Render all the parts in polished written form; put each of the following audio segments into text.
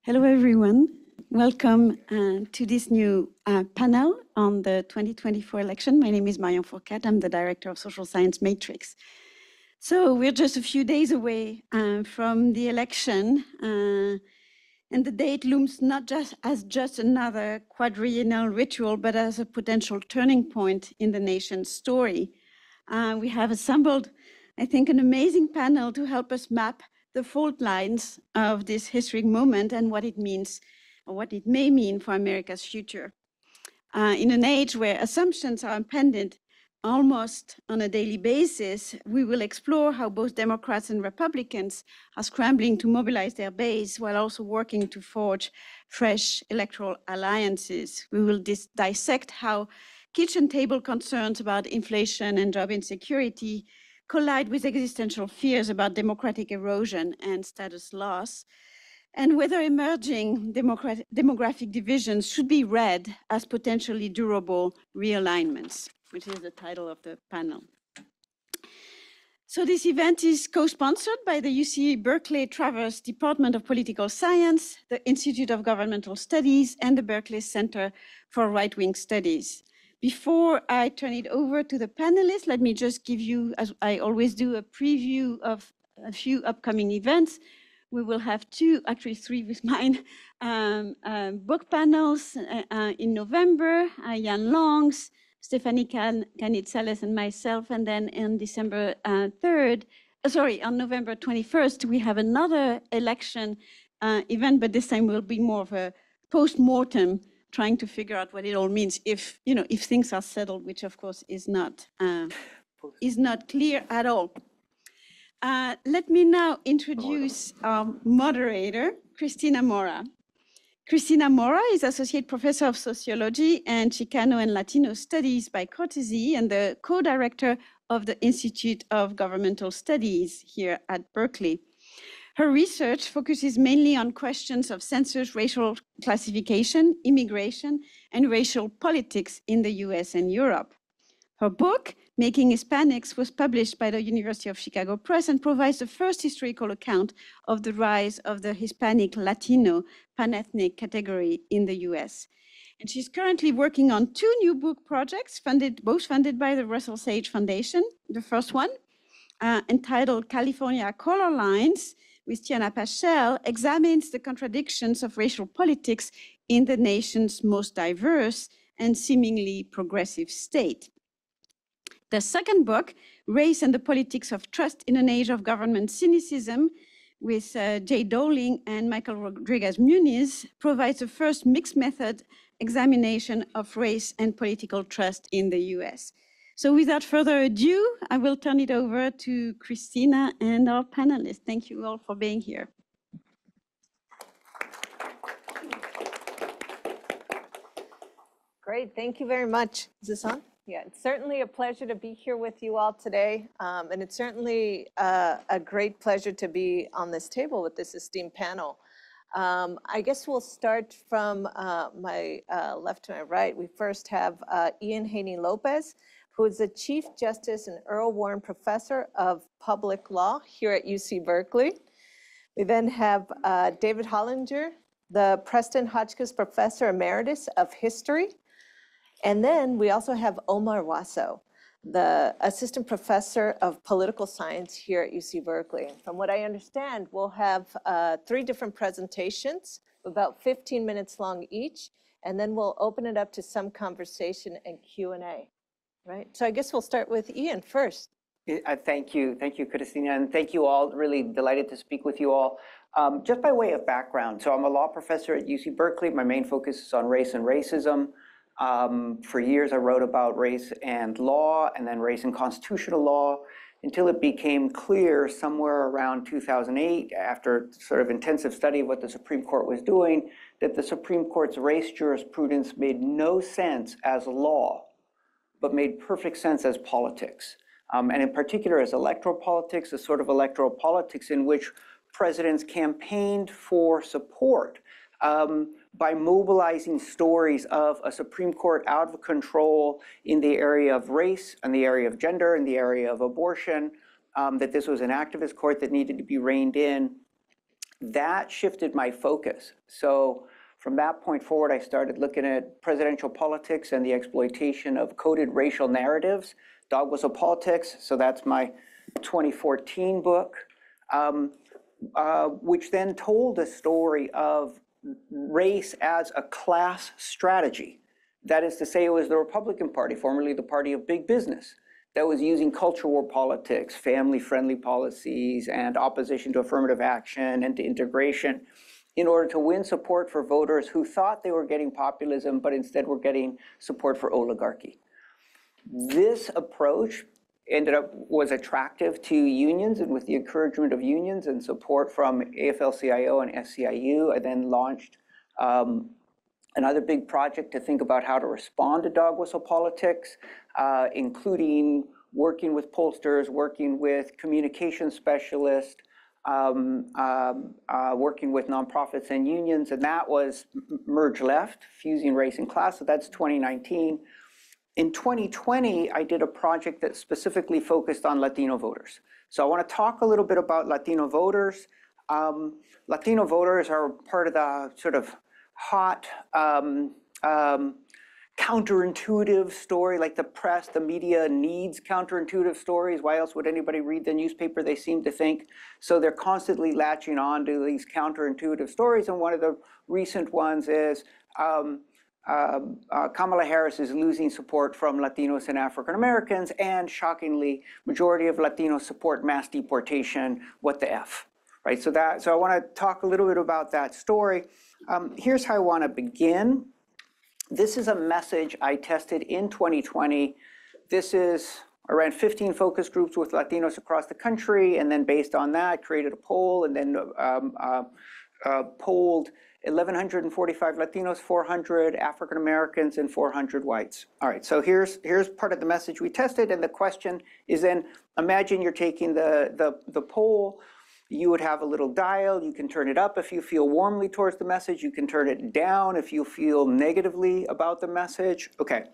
Hello, everyone. Welcome to this new panel on the 2024 election. My name is Marion Fourcade. I'm the director of Social Science Matrix. So we're just a few days away from the election, and the date looms not just as another quadrennial ritual, but as a potential turning point in the nation's story. We have assembled, I think, an amazing panel to help us map the fault lines of this historic moment and what it means, or what it may mean for America's future. In an age where assumptions are appended almost on a daily basis, we will explore how both Democrats and Republicans are scrambling to mobilize their base while also working to forge fresh electoral alliances. We will dissect how kitchen table concerns about inflation and job insecurity collide with existential fears about democratic erosion and status loss, and whether emerging demographic divisions should be read as potentially durable realignments, which is the title of the panel. So this event is co-sponsored by the UC Berkeley Travers Department of Political Science, the Institute of Governmental Studies, and the Berkeley Center for Right-Wing Studies. Before I turn it over to the panelists, let me just give you, as I always do, a preview of a few upcoming events. We will have three with mine, book panels in November, Jan Longs, Stephanie Canitsales and myself, and then on on November 21st, we have another election event, but this time will be more of a post-mortem, trying to figure out what it all means if things are settled, which of course is not clear at all. Let me now introduce our moderator, Cristina Mora. Cristina Mora is Associate Professor of Sociology and Chicano and Latino Studies by Courtesy and the co-director of the Institute of Governmental Studies here at Berkeley. Her research focuses mainly on questions of census, racial classification, immigration, and racial politics in the US and Europe. Her book, Making Hispanics, was published by the University of Chicago Press and provides the first historical account of the rise of the Hispanic Latino panethnic category in the US. And she's currently working on two new book projects, both funded by the Russell Sage Foundation. The first one, entitled California Color Lines, with Tiana Pachel, examines the contradictions of racial politics in the nation's most diverse and seemingly progressive state. The second book, Race and the Politics of Trust in an Age of Government Cynicism, with Jay Dowling and Michael Rodriguez Muniz, provides the first mixed method examination of race and political trust in the US. So without further ado, I will turn it over to Cristina and our panelists. Thank you all for being here. Great, thank you very much. Is this on? Yeah, it's certainly a pleasure to be here with you all today. And it's certainly a great pleasure to be on this table with this esteemed panel. I guess we'll start from my left to my right. We first have Ian Haney López, who is the Chief Justice and Earl Warren Professor of Public Law here at UC Berkeley. We then have David Hollinger, the Preston Hotchkis Professor Emeritus of History. And then we also have Omar Wasow, the Assistant Professor of Political Science here at UC Berkeley. From what I understand, we'll have 3 different presentations, about 15 minutes long each, and then we'll open it up to some conversation and Q&A. Right. So I guess we'll start with Ian first. Thank you, Cristina, and thank you all. Really delighted to speak with you all. Just by way of background, so I'm a law professor at UC Berkeley. My main focus is on race and racism. For years, I wrote about race and law, and then race and constitutional law, until it became clear somewhere around 2008, after sort of intensive study of what the Supreme Court was doing, that the Supreme Court's race jurisprudence made no sense as law, but made perfect sense as politics. And in particular as electoral politics, a sort of electoral politics in which presidents campaigned for support by mobilizing stories of a Supreme Court out of control in the area of race, in the area of gender, in the area of abortion, that this was an activist court that needed to be reined in, that shifted my focus. So from that point forward, I started looking at presidential politics and the exploitation of coded racial narratives, Dog Whistle Politics. So that's my 2014 book, which then told a story of race as a class strategy. That is to say, it was the Republican Party, formerly the party of big business, that was using culture war politics, family-friendly policies, and opposition to affirmative action and to integration in order to win support for voters who thought they were getting populism, but instead were getting support for oligarchy. This approach was attractive to unions, and with the encouragement of unions and support from AFL-CIO and SCIU, I then launched another big project to think about how to respond to dog whistle politics, including working with pollsters, working with communication specialists, working with nonprofits and unions, and that was Merge Left, Fusing Race and Class, so that's 2019. In 2020, I did a project that specifically focused on Latino voters. So I want to talk a little bit about Latino voters. Latino voters are part of the sort of hot, counterintuitive story, like the press, the media needs counterintuitive stories. Why else would anybody read the newspaper, they seem to think? So they're constantly latching on to these counterintuitive stories. And one of the recent ones is Kamala Harris is losing support from Latinos and African Americans, and shockingly, majority of Latinos support mass deportation. What the F, right? So I want to talk a little bit about that story. Here's how I want to begin. This is a message I tested in 2020. This is around 15 focus groups with Latinos across the country, and then based on that, created a poll, and then polled 1,145 Latinos, 400 African Americans, and 400 whites. All right, so here's part of the message we tested, and the question is then, imagine you're taking the poll. You would have a little dial. You can turn it up if you feel warmly towards the message. You can turn it down if you feel negatively about the message. Okay.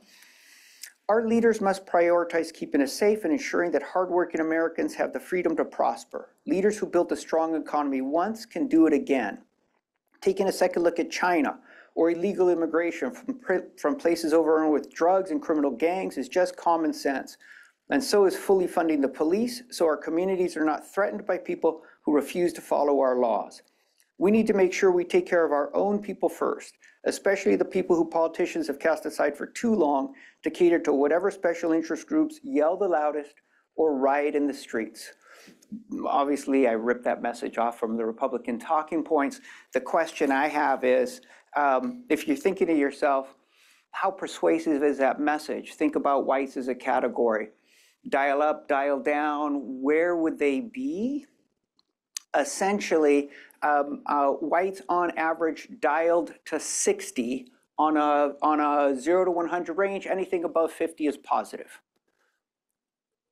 Our leaders must prioritize keeping us safe and ensuring that hardworking Americans have the freedom to prosper. Leaders who built a strong economy once can do it again. Taking a second look at China or illegal immigration from places overrun with drugs and criminal gangs is just common sense. And so is fully funding the police, so our communities are not threatened by people who refuse to follow our laws. We need to make sure we take care of our own people first, especially the people who politicians have cast aside for too long to cater to whatever special interest groups yell the loudest or riot in the streets. Obviously, I ripped that message off from the Republican talking points. The question I have is, if you're thinking to yourself, how persuasive is that message? Think about whites as a category. Dial up, dial down, where would they be? Essentially, whites on average dialed to 60 on a 0 to 100 range. Anything above 50 is positive.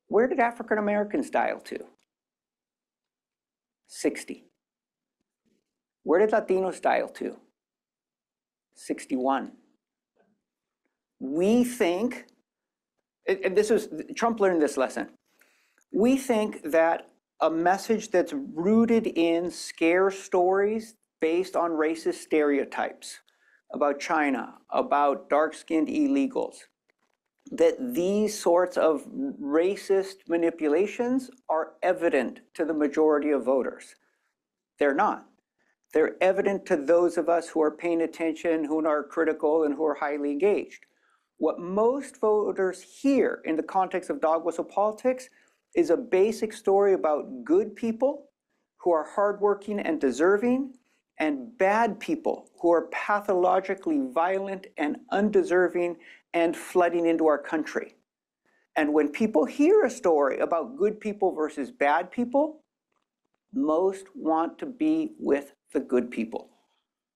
Where did African Americans dial to? 60. Where did Latinos dial to? 61. We think, and Trump learned this lesson. We think that a message that's rooted in scare stories based on racist stereotypes about China, about dark-skinned illegals, that these sorts of racist manipulations are evident to the majority of voters. They're not. They're evident to those of us who are paying attention, who are critical, and who are highly engaged. What most voters hear in the context of dog whistle politics is a basic story about good people who are hardworking and deserving, and bad people who are pathologically violent and undeserving and flooding into our country. And when people hear a story about good people versus bad people, most want to be with the good people.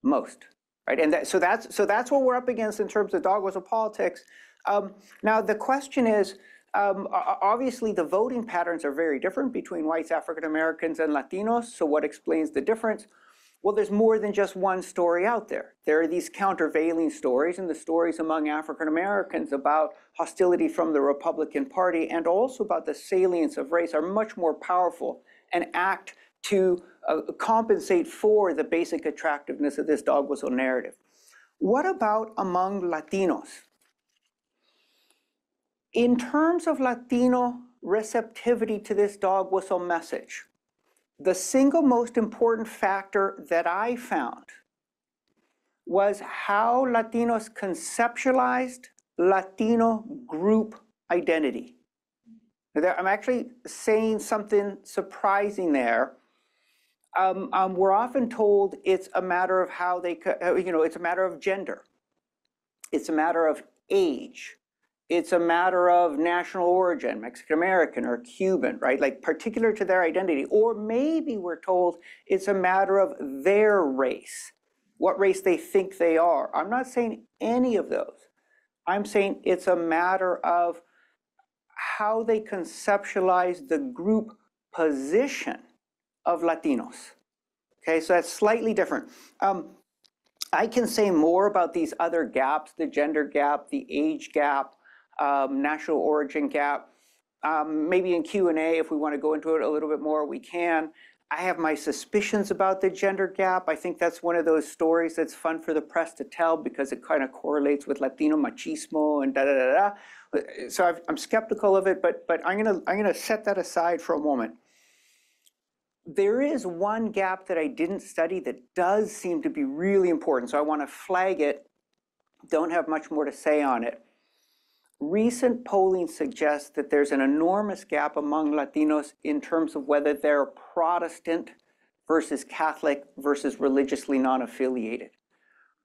Most, right? And so that's what we're up against in terms of dog whistle politics. Now the question is, obviously the voting patterns are very different between whites, African Americans, and Latinos. So what explains the difference? Well, there's more than just one story out there. There are these countervailing stories, and the stories among African Americans about hostility from the Republican Party and also about the salience of race are much more powerful and act to compensate for the basic attractiveness of this dog whistle narrative. What about among Latinos? In terms of Latino receptivity to this dog whistle message, the single most important factor that I found was how Latinos conceptualized Latino group identity. I'm actually saying something surprising there. We're often told it's a matter of how they, it's a matter of gender. It's a matter of age. It's a matter of national origin, Mexican American or Cuban, right? Like particular to their identity. Or maybe we're told it's a matter of their race, what race they think they are. I'm not saying any of those. I'm saying it's a matter of how they conceptualize the group position of Latinos. Okay, so that's slightly different. I can say more about these other gaps, the gender gap, the age gap, national origin gap. Maybe in Q&A, if we want to go into it a little bit more, we can. I have my suspicions about the gender gap. I think that's one of those stories that's fun for the press to tell because it kind of correlates with Latino machismo and da-da-da-da. So I'm skeptical of it, but I'm gonna set that aside for a moment. There is one gap that I didn't study that does seem to be really important, so I want to flag it. Don't have much more to say on it. Recent polling suggests that there's an enormous gap among Latinos in terms of whether they're Protestant versus Catholic versus religiously non-affiliated.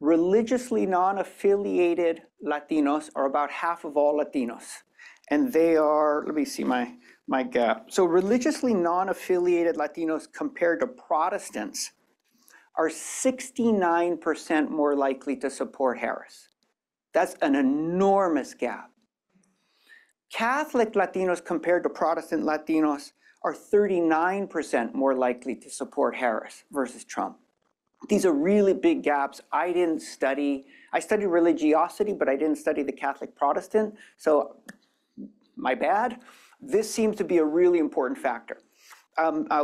Religiously non-affiliated Latinos are about half of all Latinos. And they are, let me see my gap. So religiously non-affiliated Latinos compared to Protestants are 69% more likely to support Harris. That's an enormous gap. Catholic Latinos compared to Protestant Latinos are 39% more likely to support Harris versus Trump. These are really big gaps. I studied religiosity, but I didn't study the Catholic Protestant, so my bad. This seems to be a really important factor.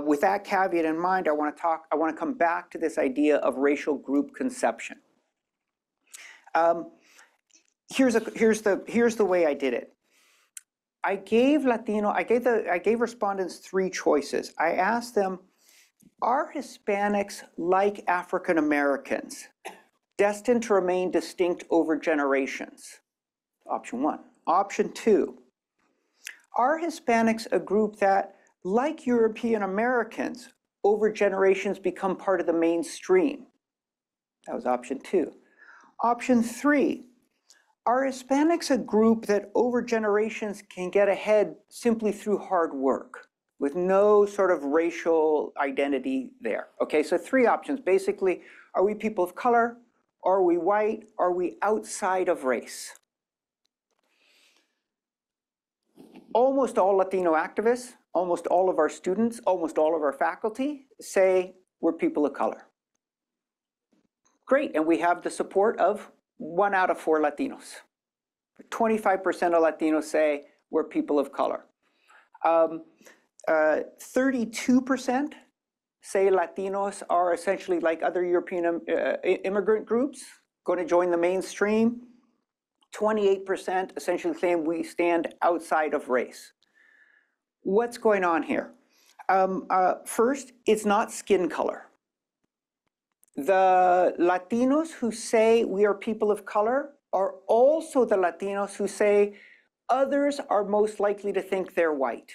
With that caveat in mind, I want to come back to this idea of racial group conception. Here's the way I did it. I gave respondents three choices. I asked them, are Hispanics like African Americans destined to remain distinct over generations? Option one. Option two, are Hispanics a group that, like European Americans, over generations become part of the mainstream? That was option two. Option three, are Hispanics a group that over generations can get ahead simply through hard work with no sort of racial identity there? Okay, so three options. Basically, are we people of color? Are we white? Are we outside of race? Almost all Latino activists, almost all of our students, almost all of our faculty say we're people of color. Great, and we have the support of 1 out of 4 Latinos. 25% of Latinos say we're people of color. 32% say Latinos are essentially like other European immigrant groups, going to join the mainstream. 28% essentially claim we stand outside of race. What's going on here? First, it's not skin color. The Latinos who say we are people of color are also the Latinos who say others are most likely to think they're white.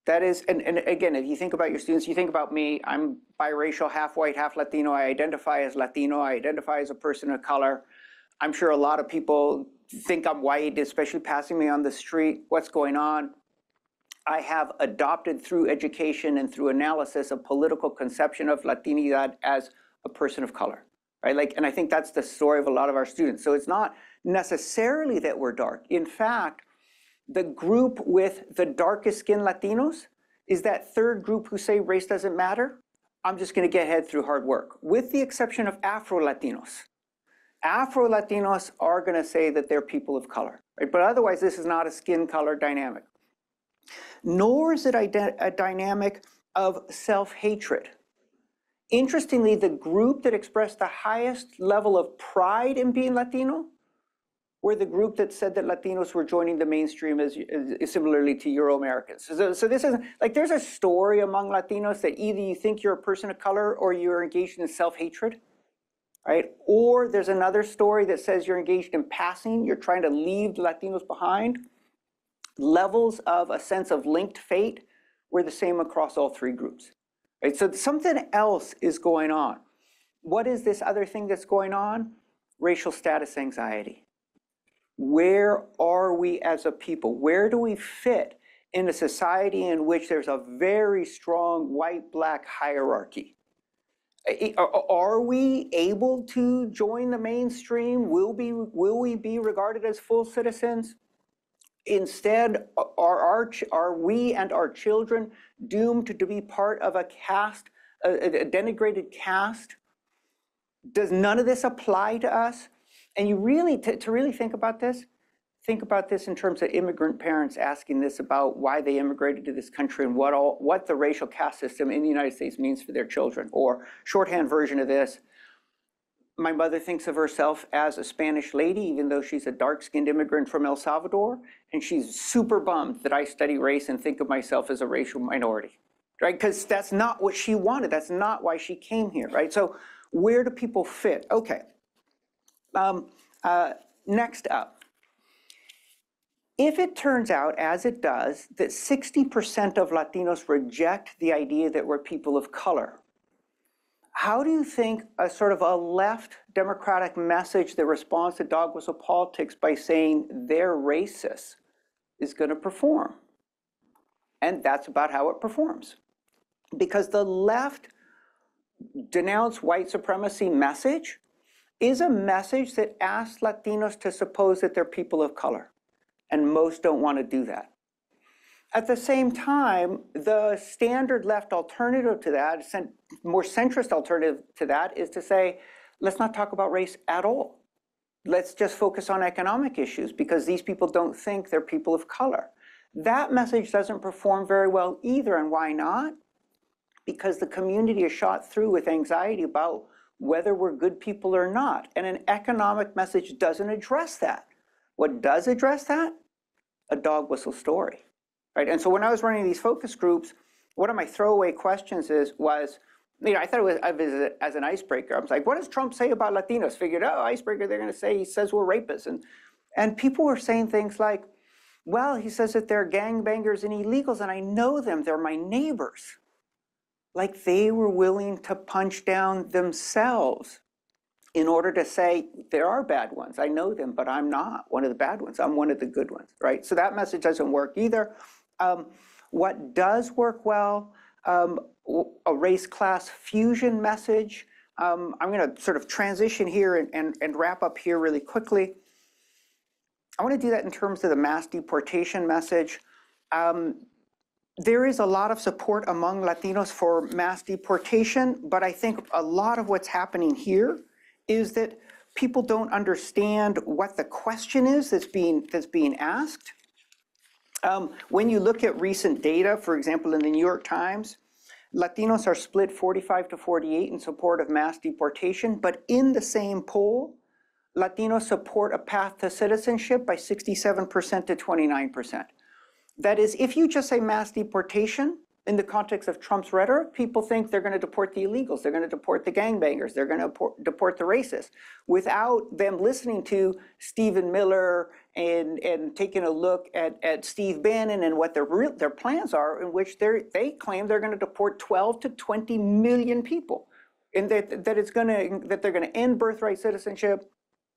That is, and again, if you think about your students, you think about me, I'm biracial, half white, half Latino. I identify as Latino. I identify as a person of color. I'm sure a lot of people think I'm white, especially passing me on the street. What's going on? I have adopted through education and through analysis a political conception of Latinidad as a person of color, right? Like, and I think that's the story of a lot of our students. So it's not necessarily that we're dark. In fact, the group with the darkest skin Latinos is that third group who say race doesn't matter. I'm just going to get ahead through hard work, with the exception of Afro-Latinos. Afro-Latinos are going to say that they're people of color, right? But otherwise, this is not a skin color dynamic. Nor is it a dynamic of self-hatred. Interestingly, the group that expressed the highest level of pride in being Latino were the group that said that Latinos were joining the mainstream as similarly to Euro-Americans. So this is, like, there's a story among Latinos that either you think you're a person of color or you're engaged in self-hatred, right? Or there's another story that says you're engaged in passing, you're trying to leave Latinos behind. Levels of a sense of linked fate were the same across all three groups, right? So something else is going on. What is this other thing that's going on? Racial status anxiety. Where are we as a people? Where do we fit in a society in which there's a very strong white-black hierarchy? Are we able to join the mainstream? Will we be regarded as full citizens? Instead, are we and our children doomed to be part of a caste, a denigrated caste? Does none of this apply to us? And you really, to really think about this in terms of immigrant parents asking this about why they immigrated to this country and what the racial caste system in the United States means for their children. Or shorthand version of this, my mother thinks of herself as a Spanish lady, even though she's a dark-skinned immigrant from El Salvador, and she's super bummed that I study race and think of myself as a racial minority, right? Because that's not what she wanted. That's not why she came here, right? So where do people fit? Okay. Next up, if it turns out, as it does, that 60% of Latinos reject the idea that we're people of color, how do you think a sort of a left democratic message that responds to dog whistle politics by saying they're racist is going to perform? And that's about how it performs. Because the left denounce white supremacy message is a message that asks Latinos to suppose that they're people of color. And most don't want to do that. At the same time, the standard left alternative to that, more centrist alternative to that, is to say, let's not talk about race at all. Let's just focus on economic issues because these people don't think they're people of color. That message doesn't perform very well either, and why not? Because the community is shot through with anxiety about whether we're good people or not, and an economic message doesn't address that. What does address that? A dog whistle story. Right? And so when I was running these focus groups, one of my throwaway questions was, I thought it was as an icebreaker. I was like, what does Trump say about Latinos? Figured, icebreaker, they're going to say he says we're rapists. And people were saying things like, well, he says that they're gangbangers and illegals, and I know them, they're my neighbors. Like they were willing to punch down themselves in order to say, there are bad ones. I know them, but I'm not one of the bad ones. I'm one of the good ones, right? So that message doesn't work either. What does work well, a race-class fusion message. I'm going to sort of transition here and wrap up here really quickly. I want to do that in terms of the mass deportation message. There is a lot of support among Latinos for mass deportation, but I think a lot of what's happening here is that people don't understand what the question is that's being asked. When you look at recent data, for example, in the New York Times, Latinos are split 45 to 48 in support of mass deportation, but in the same poll, Latinos support a path to citizenship by 67% to 29%. That is, if you just say mass deportation, in the context of Trump's rhetoric, people think they're going to deport the illegals, they're going to deport the gangbangers, they're going to deport the racists, without them listening to Stephen Miller and taking a look at Steve Bannon and what their plans are, in which they claim they're going to deport 12 to 20 million people, and that they're going to end birthright citizenship,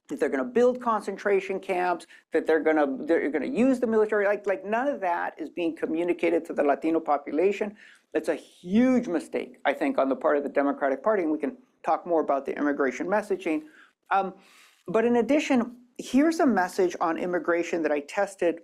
that they're going to build concentration camps, that they're going to use the military. Like none of that is being communicated to the Latino population. It's a huge mistake, I think, on the part of the Democratic Party, and we can talk more about the immigration messaging. But in addition, here's a message on immigration that I tested.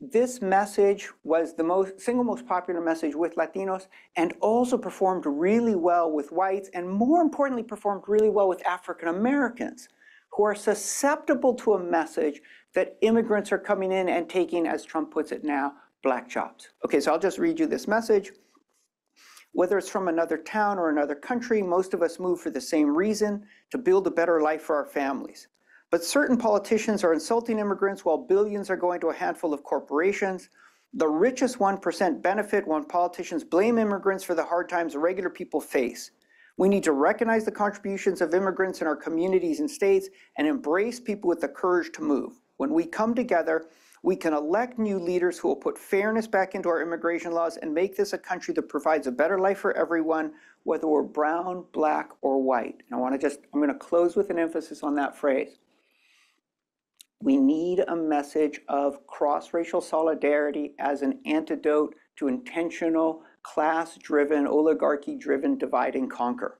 This message was the single most popular message with Latinos, and also performed really well with whites, and more importantly, performed really well with African Americans, who are susceptible to a message that immigrants are coming in and taking, as Trump puts it now, black jobs. Okay, so I'll just read you this message. Whether it's from another town or another country, most of us move for the same reason, to build a better life for our families. But certain politicians are insulting immigrants while billions are going to a handful of corporations. The richest 1% benefit when politicians blame immigrants for the hard times regular people face. We need to recognize the contributions of immigrants in our communities and states and embrace people with the courage to move. When we come together, we can elect new leaders who will put fairness back into our immigration laws and make this a country that provides a better life for everyone, whether we're brown, black, or white. And I'm going to close with an emphasis on that phrase. We need a message of cross-racial solidarity as an antidote to intentional, class-driven, oligarchy-driven divide and conquer.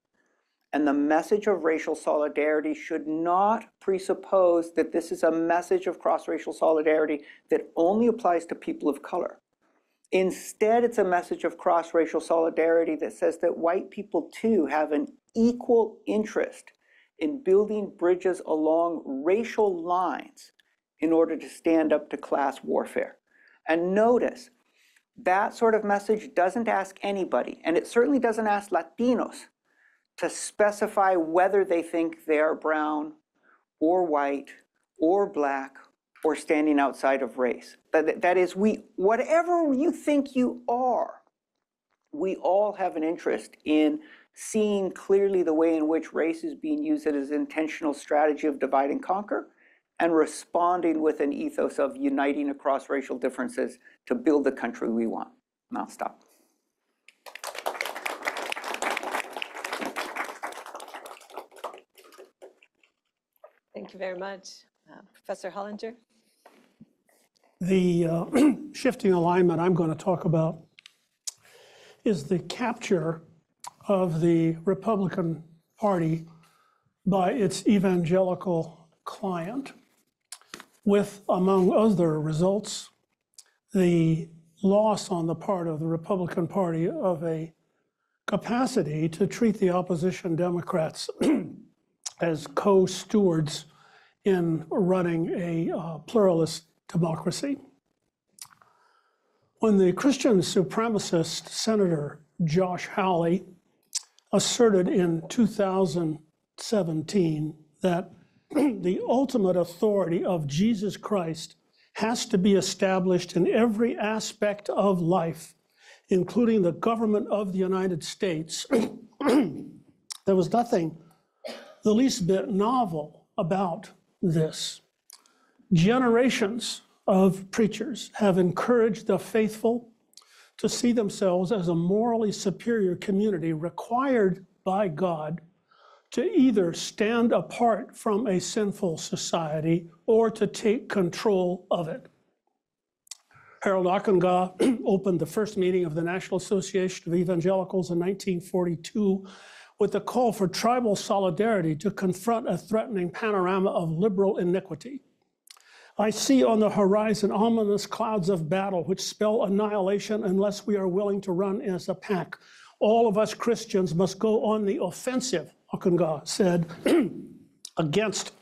And the message of racial solidarity should not presuppose that this is a message of cross-racial solidarity that only applies to people of color. Instead, it's a message of cross-racial solidarity that says that white people too have an equal interest in building bridges along racial lines in order to stand up to class warfare. And notice, that sort of message doesn't ask anybody, and it certainly doesn't ask Latinos to specify whether they think they are brown or white or black or standing outside of race. That is, whatever you think you are, we all have an interest in seeing clearly the way in which race is being used as an intentional strategy of divide and conquer, and responding with an ethos of uniting across racial differences to build the country we want. And I'll stop. Thank you very much. Professor Hollinger? The shifting alignment I'm going to talk about is the capture of the Republican Party by its evangelical client, with, among other results, the loss on the part of the Republican Party of a capacity to treat the opposition Democrats as co-stewards in running a pluralist democracy. When the Christian supremacist Senator Josh Hawley asserted in 2017 that the ultimate authority of Jesus Christ has to be established in every aspect of life, including the government of the United States, there was nothing the least bit novel about this. Generations of preachers have encouraged the faithful to see themselves as a morally superior community required by God to either stand apart from a sinful society or to take control of it. Harold Ockenga opened the first meeting of the National Association of Evangelicals in 1942 with a call for tribal solidarity to confront a threatening panorama of liberal iniquity. I see on the horizon ominous clouds of battle which spell annihilation unless we are willing to run as a pack. All of us Christians must go on the offensive, Ockenga said, against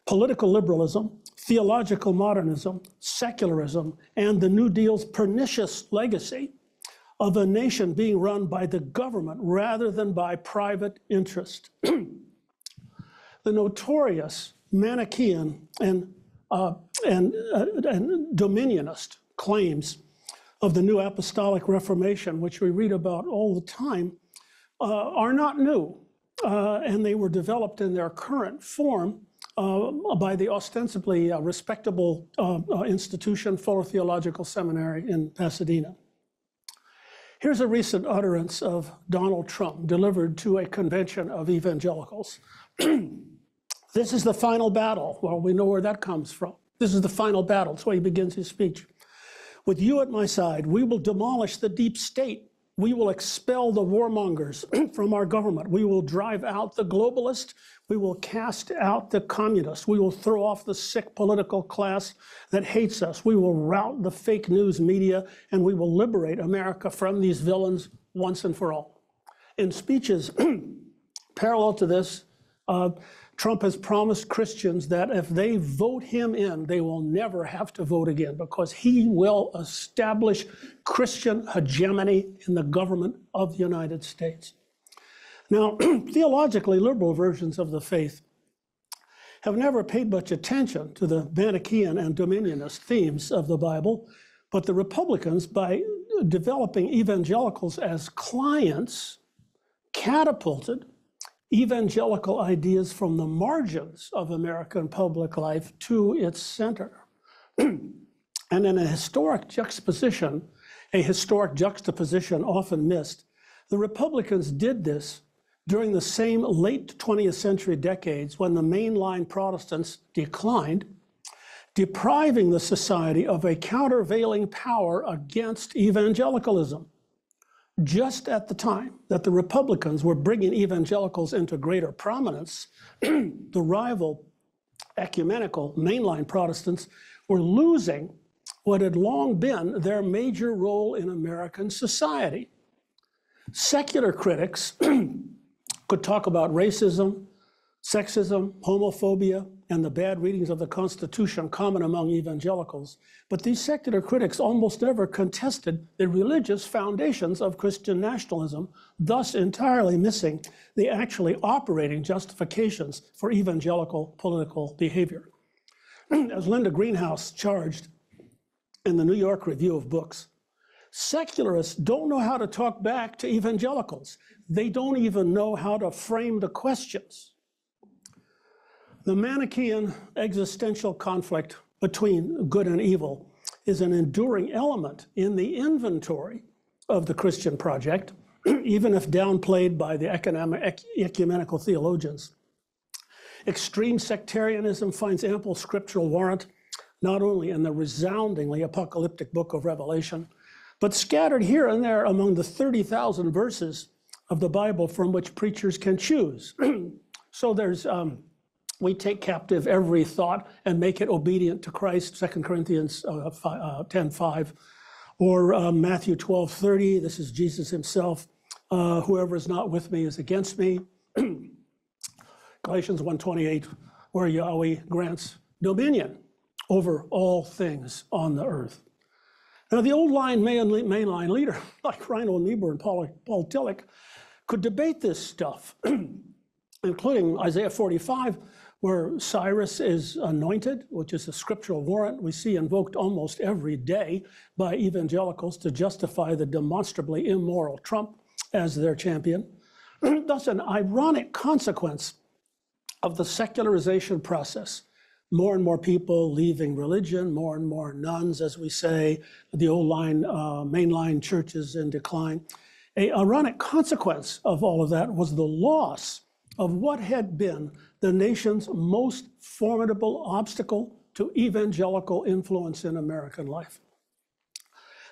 political liberalism, theological modernism, secularism, and the New Deal's pernicious legacy of a nation being run by the government rather than by private interest. The notorious Manichaean and dominionist claims of the New Apostolic Reformation, which we read about all the time, are not new, and they were developed in their current form by the ostensibly respectable institution, Fuller Theological Seminary in Pasadena. Here's a recent utterance of Donald Trump delivered to a convention of evangelicals. This is the final battle. Well, we know where that comes from. This is the final battle. That's why he begins his speech. With you at my side, we will demolish the deep state. We will expel the warmongers from our government. We will drive out the globalist. We will cast out the communists. We will throw off the sick political class that hates us. We will rout the fake news media, and we will liberate America from these villains once and for all. In speeches parallel to this, Trump has promised Christians that if they vote him in, they will never have to vote again because he will establish Christian hegemony in the government of the United States. Now, theologically liberal versions of the faith have never paid much attention to the Manichaean and dominionist themes of the Bible, but the Republicans, by developing evangelicals as clients, catapulted evangelical ideas from the margins of American public life to its center. And in a historic juxtaposition often missed, the Republicans did this during the same late 20th century decades when the mainline Protestants declined, depriving the society of a countervailing power against evangelicalism. Just at the time that the Republicans were bringing evangelicals into greater prominence, the rival ecumenical mainline Protestants were losing what had long been their major role in American society. Secular critics could talk about racism, sexism, homophobia, and the bad readings of the Constitution common among evangelicals, but these secular critics almost never contested the religious foundations of Christian nationalism, thus entirely missing the actually operating justifications for evangelical political behavior. As Linda Greenhouse charged in the New York Review of Books, secularists don't know how to talk back to evangelicals. They don't even know how to frame the questions. The Manichaean existential conflict between good and evil is an enduring element in the inventory of the Christian project, even if downplayed by the ecumenical theologians. Extreme sectarianism finds ample scriptural warrant, not only in the resoundingly apocalyptic book of Revelation, but scattered here and there among the 30,000 verses of the Bible from which preachers can choose. So there's, we take captive every thought and make it obedient to Christ, 2 Corinthians 10:5, or Matthew 12:30, this is Jesus himself, whoever is not with me is against me. Galatians 1:28, where Yahweh grants dominion over all things on the earth. Now, the old line mainline leader, like Reinhold Niebuhr and Paul Tillich, could debate this stuff, including Isaiah 45, where Cyrus is anointed, which is a scriptural warrant we see invoked almost every day by evangelicals to justify the demonstrably immoral Trump as their champion. Thus, an ironic consequence of the secularization process. More and more people leaving religion, more and more nuns, as we say, the old line, mainline churches in decline. An ironic consequence of all of that was the loss of what had been the nation's most formidable obstacle to evangelical influence in American life.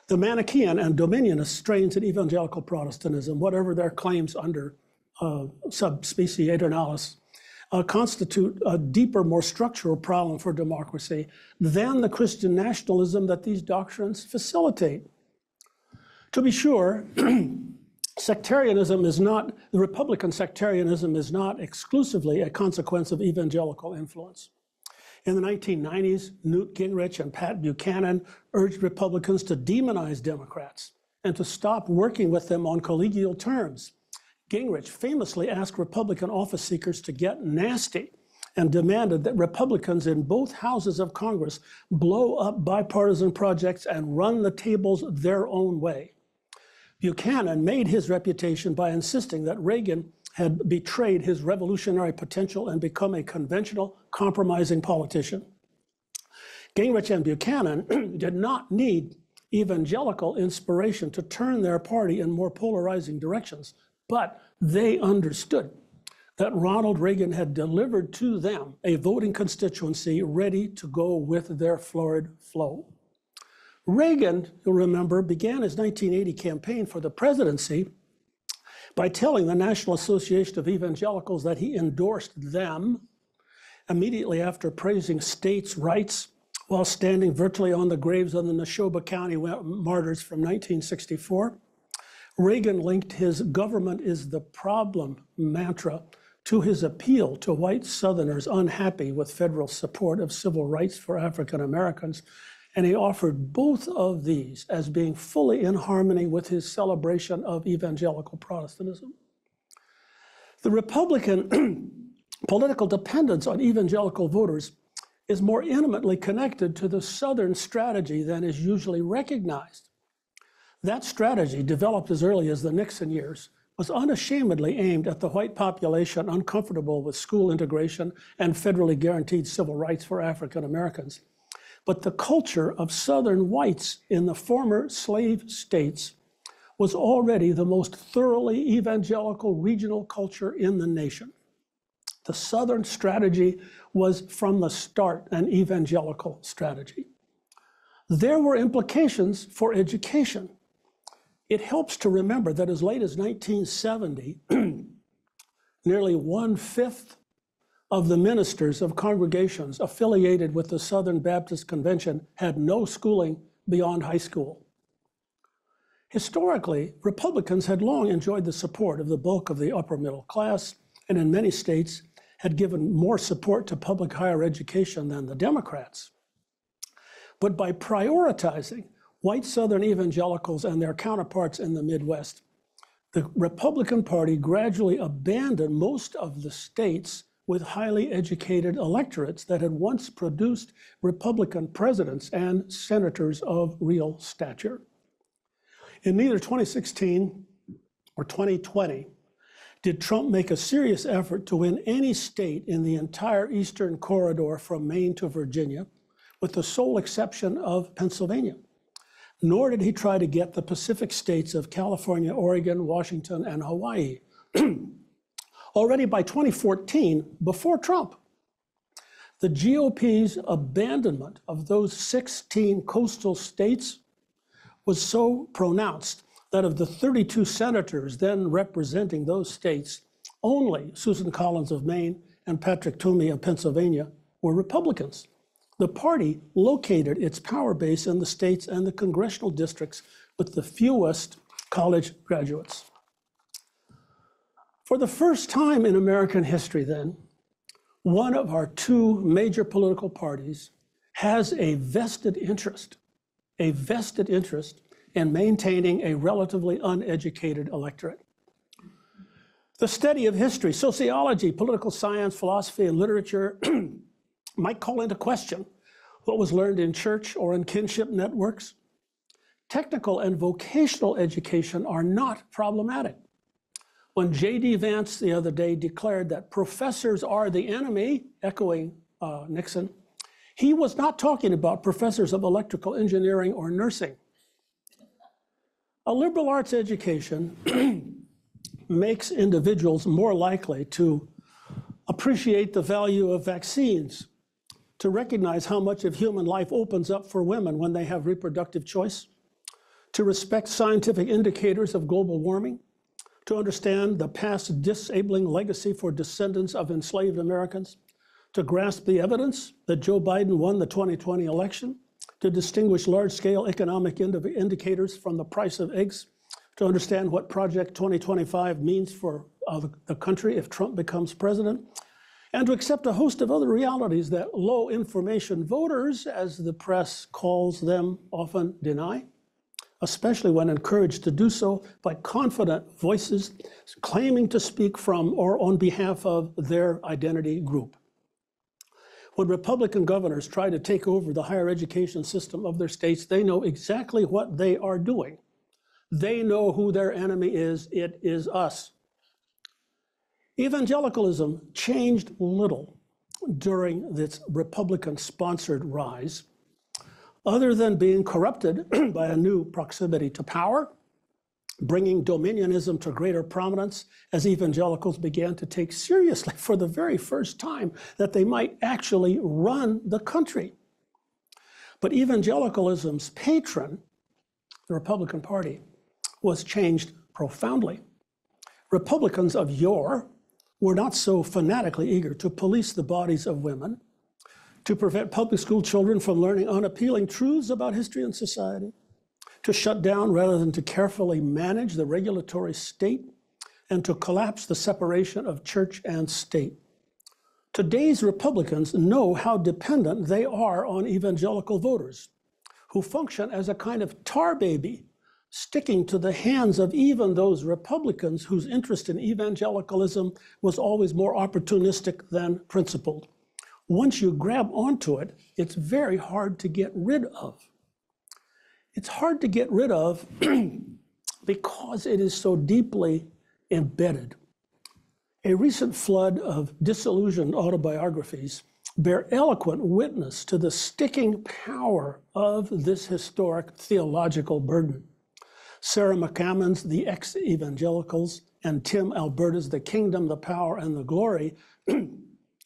The Manichaean and dominionist strains in evangelical Protestantism, whatever their claims under subspecie aeternalis, constitute a deeper, more structural problem for democracy than the Christian nationalism that these doctrines facilitate. To be sure, sectarianism is not, the Republican sectarianism is not exclusively a consequence of evangelical influence. In the 1990s, Newt Gingrich and Pat Buchanan urged Republicans to demonize Democrats and to stop working with them on collegial terms. Gingrich famously asked Republican office seekers to get nasty and demanded that Republicans in both houses of Congress blow up bipartisan projects and run the tables their own way. Buchanan made his reputation by insisting that Reagan had betrayed his revolutionary potential and become a conventional, compromising politician. Gingrich and Buchanan did not need evangelical inspiration to turn their party in more polarizing directions, but they understood that Ronald Reagan had delivered to them a voting constituency ready to go with their florid flow. Reagan, you'll remember, began his 1980 campaign for the presidency by telling the National Association of Evangelicals that he endorsed them immediately after praising states' rights while standing virtually on the graves of the Neshoba County martyrs from 1964. Reagan linked his "government is the problem" mantra to his appeal to white Southerners unhappy with federal support of civil rights for African Americans, and he offered both of these as being fully in harmony with his celebration of evangelical Protestantism. The Republican political dependence on evangelical voters is more intimately connected to the Southern strategy than is usually recognized. That strategy, developed as early as the Nixon years, was unashamedly aimed at the white population uncomfortable with school integration and federally guaranteed civil rights for African Americans. But the culture of Southern whites in the former slave states was already the most thoroughly evangelical regional culture in the nation. The Southern strategy was from the start an evangelical strategy. There were implications for education. It helps to remember that as late as 1970, nearly 1/5 of the ministers of congregations affiliated with the Southern Baptist Convention had no schooling beyond high school. Historically, Republicans had long enjoyed the support of the bulk of the upper middle class, and in many states had given more support to public higher education than the Democrats. But by prioritizing white Southern evangelicals and their counterparts in the Midwest, the Republican Party gradually abandoned most of the states with highly educated electorates that had once produced Republican presidents and senators of real stature. In neither 2016 or 2020 did Trump make a serious effort to win any state in the entire Eastern Corridor from Maine to Virginia, with the sole exception of Pennsylvania. Nor did he try to get the Pacific states of California, Oregon, Washington, and Hawaii. Already by 2014, before Trump, the GOP's abandonment of those 16 coastal states was so pronounced that of the 32 senators then representing those states, only Susan Collins of Maine and Patrick Toomey of Pennsylvania were Republicans. The party located its power base in the states and the congressional districts with the fewest college graduates. For the first time in American history, then, one of our two major political parties has a vested interest in maintaining a relatively uneducated electorate. The study of history, sociology, political science, philosophy, and literature might call into question what was learned in church or in kinship networks. Technical and vocational education are not problematic. When J.D. Vance the other day declared that professors are the enemy, echoing Nixon, he was not talking about professors of electrical engineering or nursing. A liberal arts education makes individuals more likely to appreciate the value of vaccines, to recognize how much of human life opens up for women when they have reproductive choice, to respect scientific indicators of global warming, to understand the past disabling legacy for descendants of enslaved Americans, to grasp the evidence that Joe Biden won the 2020 election, to distinguish large-scale economic indicators from the price of eggs, to understand what Project 2025 means for the country if Trump becomes president, and to accept a host of other realities that low information voters, as the press calls them, often deny, especially when encouraged to do so by confident voices claiming to speak from or on behalf of their identity group. When Republican governors try to take over the higher education system of their states, they know exactly what they are doing. They know who their enemy is. It is us. Evangelicalism changed little during its Republican-sponsored rise, other than being corrupted by a new proximity to power, bringing dominionism to greater prominence as evangelicals began to take seriously for the very first time that they might actually run the country. But evangelicalism's patron, the Republican Party, was changed profoundly. Republicans of yore were not so fanatically eager to police the bodies of women, to prevent public school children from learning unappealing truths about history and society, to shut down rather than to carefully manage the regulatory state, and to collapse the separation of church and state. Today's Republicans know how dependent they are on evangelical voters, who function as a kind of tar baby, sticking to the hands of even those Republicans whose interest in evangelicalism was always more opportunistic than principled. Once you grab onto it, it's very hard to get rid of. It's hard to get rid of because it is so deeply embedded. A recent flood of disillusioned autobiographies bear eloquent witness to the sticking power of this historic theological burden. Sarah McCammon's The Ex-Evangelicals and Tim Alberta's The Kingdom, the Power, and the Glory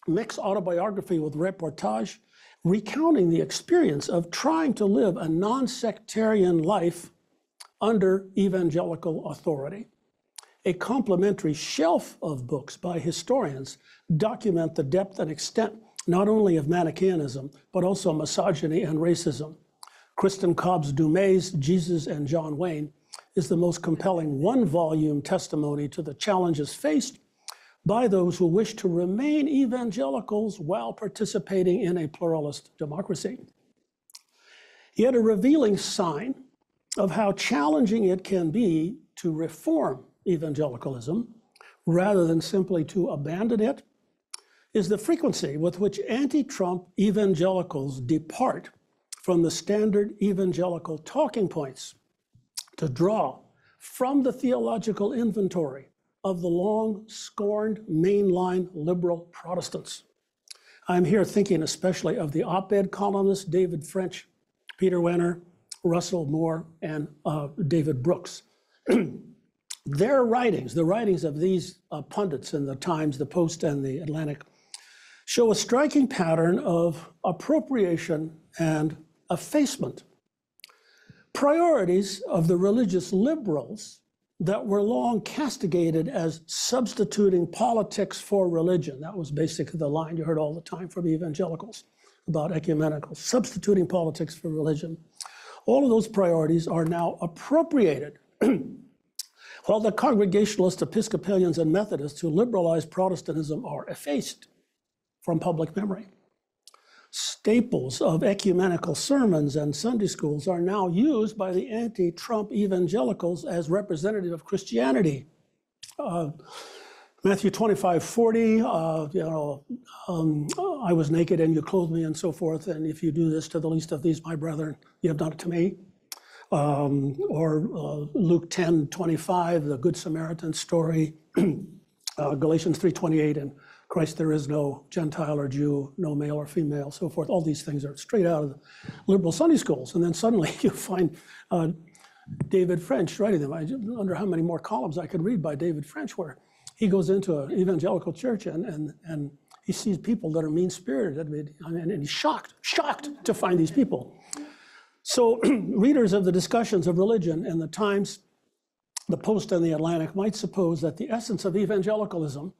mix autobiography with reportage, recounting the experience of trying to live a non-sectarian life under evangelical authority. A complementary shelf of books by historians document the depth and extent not only of Manichaeanism, but also misogyny and racism. Kristen Cobb's Dumais, Jesus and John Wayne is the most compelling one-volume testimony to the challenges faced by those who wish to remain evangelicals while participating in a pluralist democracy. Yet a revealing sign of how challenging it can be to reform evangelicalism rather than simply to abandon it is the frequency with which anti-Trump evangelicals depart from the standard evangelical talking points to draw from the theological inventory of the long scorned mainline liberal Protestants. I'm here thinking especially of the op-ed columnists David French, Peter Wenner, Russell Moore, and David Brooks. Their writings, the writings of these pundits in the Times, the Post, and the Atlantic, show a striking pattern of appropriation and effacement. Priorities of the religious liberals that were long castigated as substituting politics for religion. That was basically the line you heard all the time from evangelicals about ecumenicals, substituting politics for religion. All of those priorities are now appropriated. While the Congregationalist Episcopalians and Methodists who liberalized Protestantism are effaced from public memory. Staples of ecumenical sermons and Sunday schools are now used by the anti-Trump evangelicals as representative of Christianity. Matthew 25:40, I was naked and you clothed me, and so forth, and if you do this to the least of these, my brethren, you have done it to me. Or Luke 10:25, the Good Samaritan story, Galatians 3:28, and Christ there is no Gentile or Jew, no male or female, so forth. All these things are straight out of the liberal Sunday schools. And then suddenly you find David French writing them. I wonder how many more columns I could read by David French where he goes into an evangelical church and he sees people that are mean-spirited. And he's shocked to find these people. So readers of the discussions of religion in the Times, the Post, and the Atlantic might suppose that the essence of evangelicalism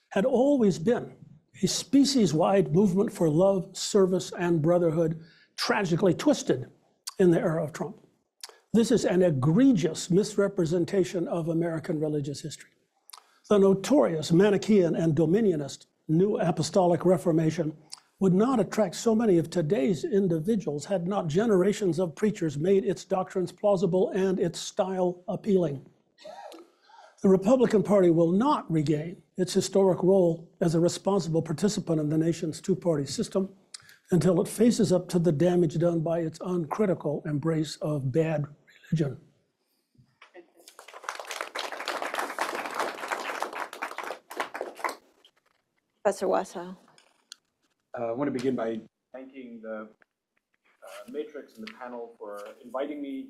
had always been a species-wide movement for love, service, and brotherhood, tragically twisted in the era of Trump. This is an egregious misrepresentation of American religious history. The notorious Manichaean and Dominionist New Apostolic Reformation would not attract so many of today's individuals had not generations of preachers made its doctrines plausible and its style appealing. The Republican Party will not regain its historic role as a responsible participant in the nation's two-party system until it faces up to the damage done by its uncritical embrace of bad religion. Professor Wasow. I want to begin by thanking the Matrix and the panel for inviting me.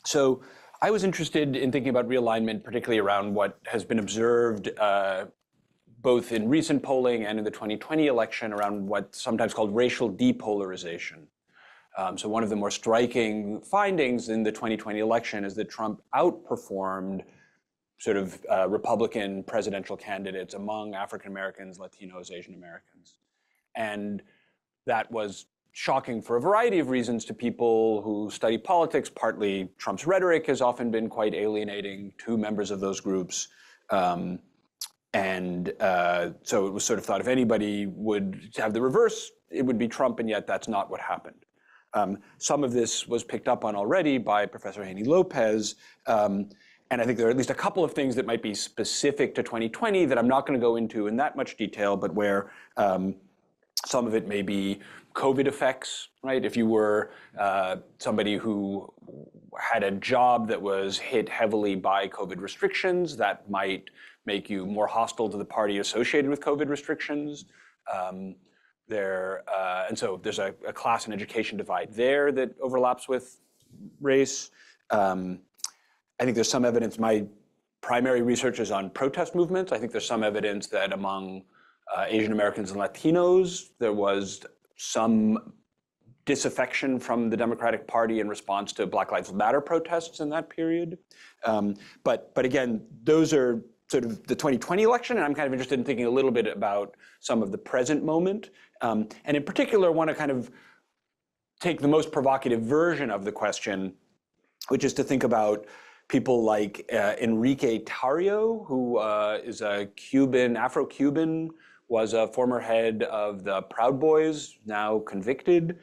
So I was interested in thinking about realignment, particularly around what has been observed both in recent polling and in the 2020 election around what's sometimes called racial depolarization. So one of the more striking findings in the 2020 election is that Trump outperformed sort of Republican presidential candidates among African Americans, Latinos, Asian Americans. And that was shocking for a variety of reasons to people who study politics. Partly Trump's rhetoric has often been quite alienating to members of those groups. So it was sort of thought if anybody would have the reverse, it would be Trump, and yet that's not what happened. Some of this was picked up on already by Professor Haney López, and I think there are at least a couple of things that might be specific to 2020 that I'm not going to go into in that much detail, but where some of it may be COVID effects, right? If you were somebody who had a job that was hit heavily by COVID restrictions, that might make you more hostile to the party associated with COVID restrictions. And so there's a class and education divide there that overlaps with race. I think there's some evidence, my primary research is on protest movements. I think there's some evidence that among Asian Americans and Latinos, there was some disaffection from the Democratic Party in response to Black Lives Matter protests in that period. But again, those are sort of the 2020 election, and I'm kind of interested in thinking a little bit about some of the present moment. And in particular, I want to kind of take the most provocative version of the question, which is to think about people like Enrique Tarrio, who is a Cuban, Afro-Cuban, was a former head of the Proud Boys, now convicted,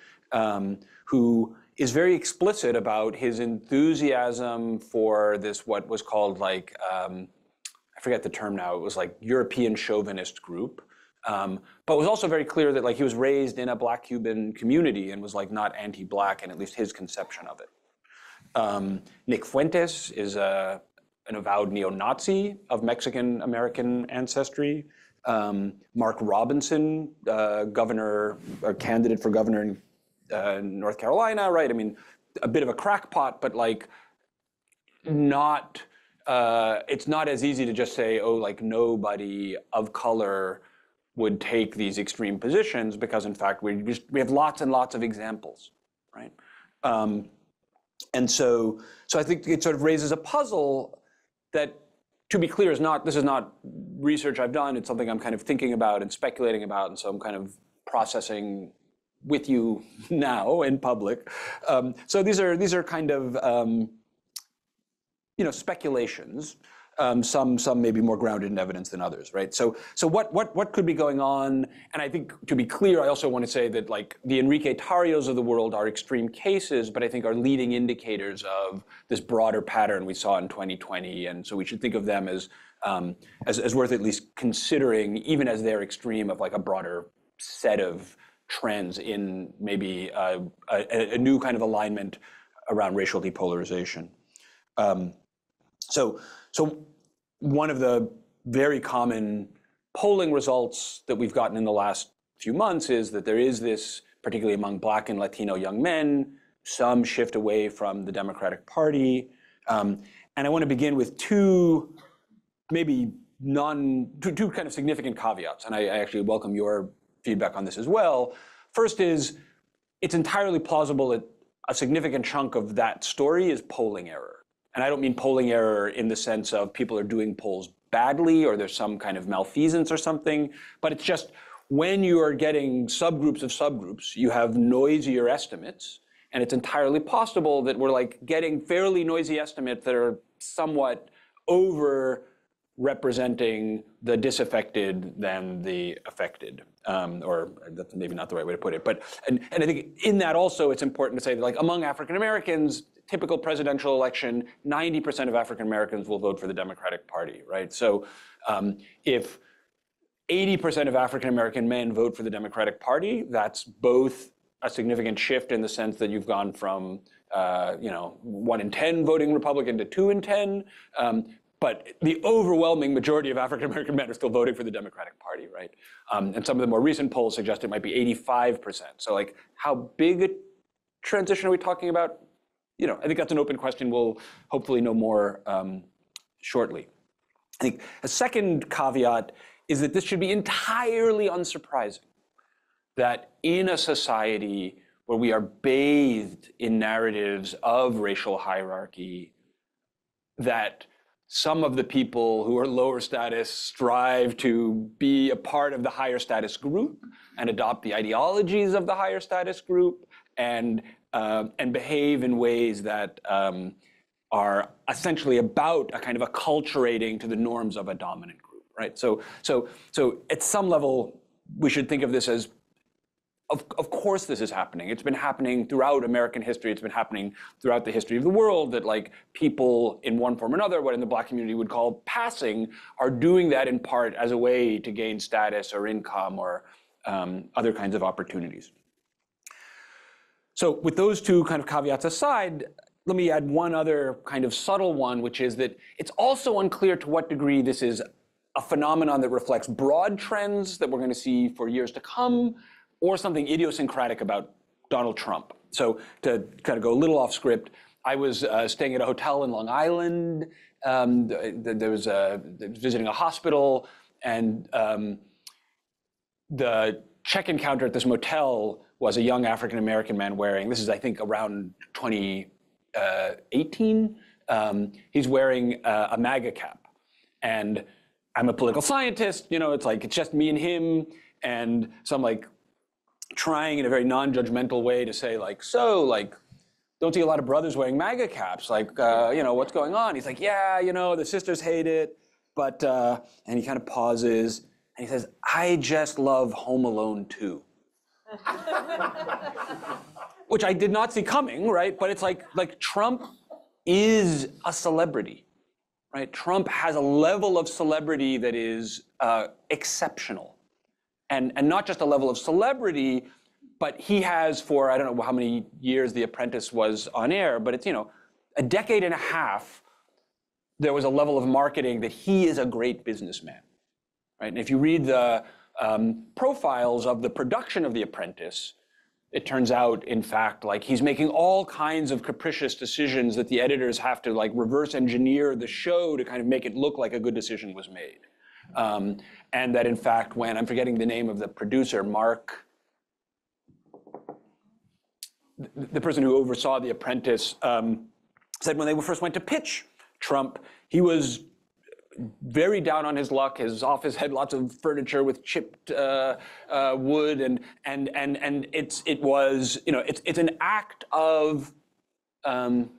who is very explicit about his enthusiasm for this, what was called like, I forget the term now, it was like European chauvinist group. But was also very clear that like he was raised in a Black Cuban community and was like not anti-Black in at least his conception of it. Nick Fuentes is an avowed neo-Nazi of Mexican-American ancestry. Mark Robinson, governor, or candidate for governor in North Carolina, right? I mean, a bit of a crackpot, but like not, it's not as easy to just say, oh, like nobody of color would take these extreme positions, because in fact, we have lots and lots of examples, right? And so I think it sort of raises a puzzle that, to be clear, this is not research I've done. It's something I'm kind of thinking about and speculating about, and so I'm kind of processing with you now in public. So these are kind of speculations. Some may be more grounded in evidence than others, right? So what could be going on? And I think, to be clear, I also want to say that like the Enrique Tarrios of the world are extreme cases, but I think are leading indicators of this broader pattern we saw in 2020, and so we should think of them as worth at least considering, even as they're extreme, of like a broader set of trends in maybe a new kind of alignment around racial depolarization. So one of the very common polling results that we've gotten in the last few months is that there is this, particularly among Black and Latino young men, some shift away from the Democratic Party. And I want to begin with two kind of significant caveats, and I actually welcome your feedback on this as well. First is, it's entirely plausible that a significant chunk of that story is polling error. And I don't mean polling error in the sense of people are doing polls badly or there's some kind of malfeasance or something, but it's just when you are getting subgroups of subgroups, you have noisier estimates, and it's entirely possible that we're like getting fairly noisy estimates that are somewhat over representing the disaffected than the affected, or that's maybe not the right way to put it. But and I think in that also it's important to say that like among African Americans, typical presidential election, 90% of African Americans will vote for the Democratic Party, right? So if 80% of African American men vote for the Democratic Party, that's both a significant shift in the sense that you've gone from 1 in 10 voting Republican to 2 in 10. But the overwhelming majority of African American men are still voting for the Democratic Party, right? And some of the more recent polls suggest it might be 85%. So like, how big a transition are we talking about? I think that's an open question. We'll hopefully know more shortly. I think a second caveat is that this should be entirely unsurprising, that in a society where we are bathed in narratives of racial hierarchy, that some of the people who are lower status strive to be a part of the higher status group and adopt the ideologies of the higher status group and behave in ways that are essentially about a kind of acculturating to the norms of a dominant group, right? So at some level, we should think of this as, of course this is happening. It's been happening throughout American history. It's been happening throughout the history of the world, that like people in one form or another, what in the Black community would call passing, are doing that in part as a way to gain status or income or other kinds of opportunities. So with those two kind of caveats aside, let me add one other kind of subtle one, which is that it's also unclear to what degree this is a phenomenon that reflects broad trends that we're going to see for years to come, or something idiosyncratic about Donald Trump. So to kind of go a little off script, I was staying at a hotel in Long Island. There was visiting a hospital, and the check-in counter at this motel was a young African-American man wearing, this is I think around 2018, he's wearing a MAGA cap. And I'm a political scientist, you know, it's like, it's just me and him. And so I'm like trying in a very non-judgmental way to say like, so like, don't see a lot of brothers wearing MAGA caps. Like, you know, what's going on? He's like, yeah, you know, the sisters hate it. But, and he kind of pauses and he says, I just love Home Alone 2. Which I did not see coming, right? But it's like Trump is a celebrity, right? Trump has a level of celebrity that is exceptional. And not just a level of celebrity, but he has for, I don't know how many years The Apprentice was on air, but it's, you know, a decade and a half, there was a level of marketing that he is a great businessman, right? And if you read the profiles of the production of The Apprentice, it turns out, in fact, like he's making all kinds of capricious decisions that the editors have to like reverse engineer the show to kind of make it look like a good decision was made. And that in fact, when, I'm forgetting the name of the producer, Mark, the person who oversaw The Apprentice, said when they first went to pitch Trump, he was very down on his luck. His office had lots of furniture with chipped wood, and it was, you know, it's an act of, you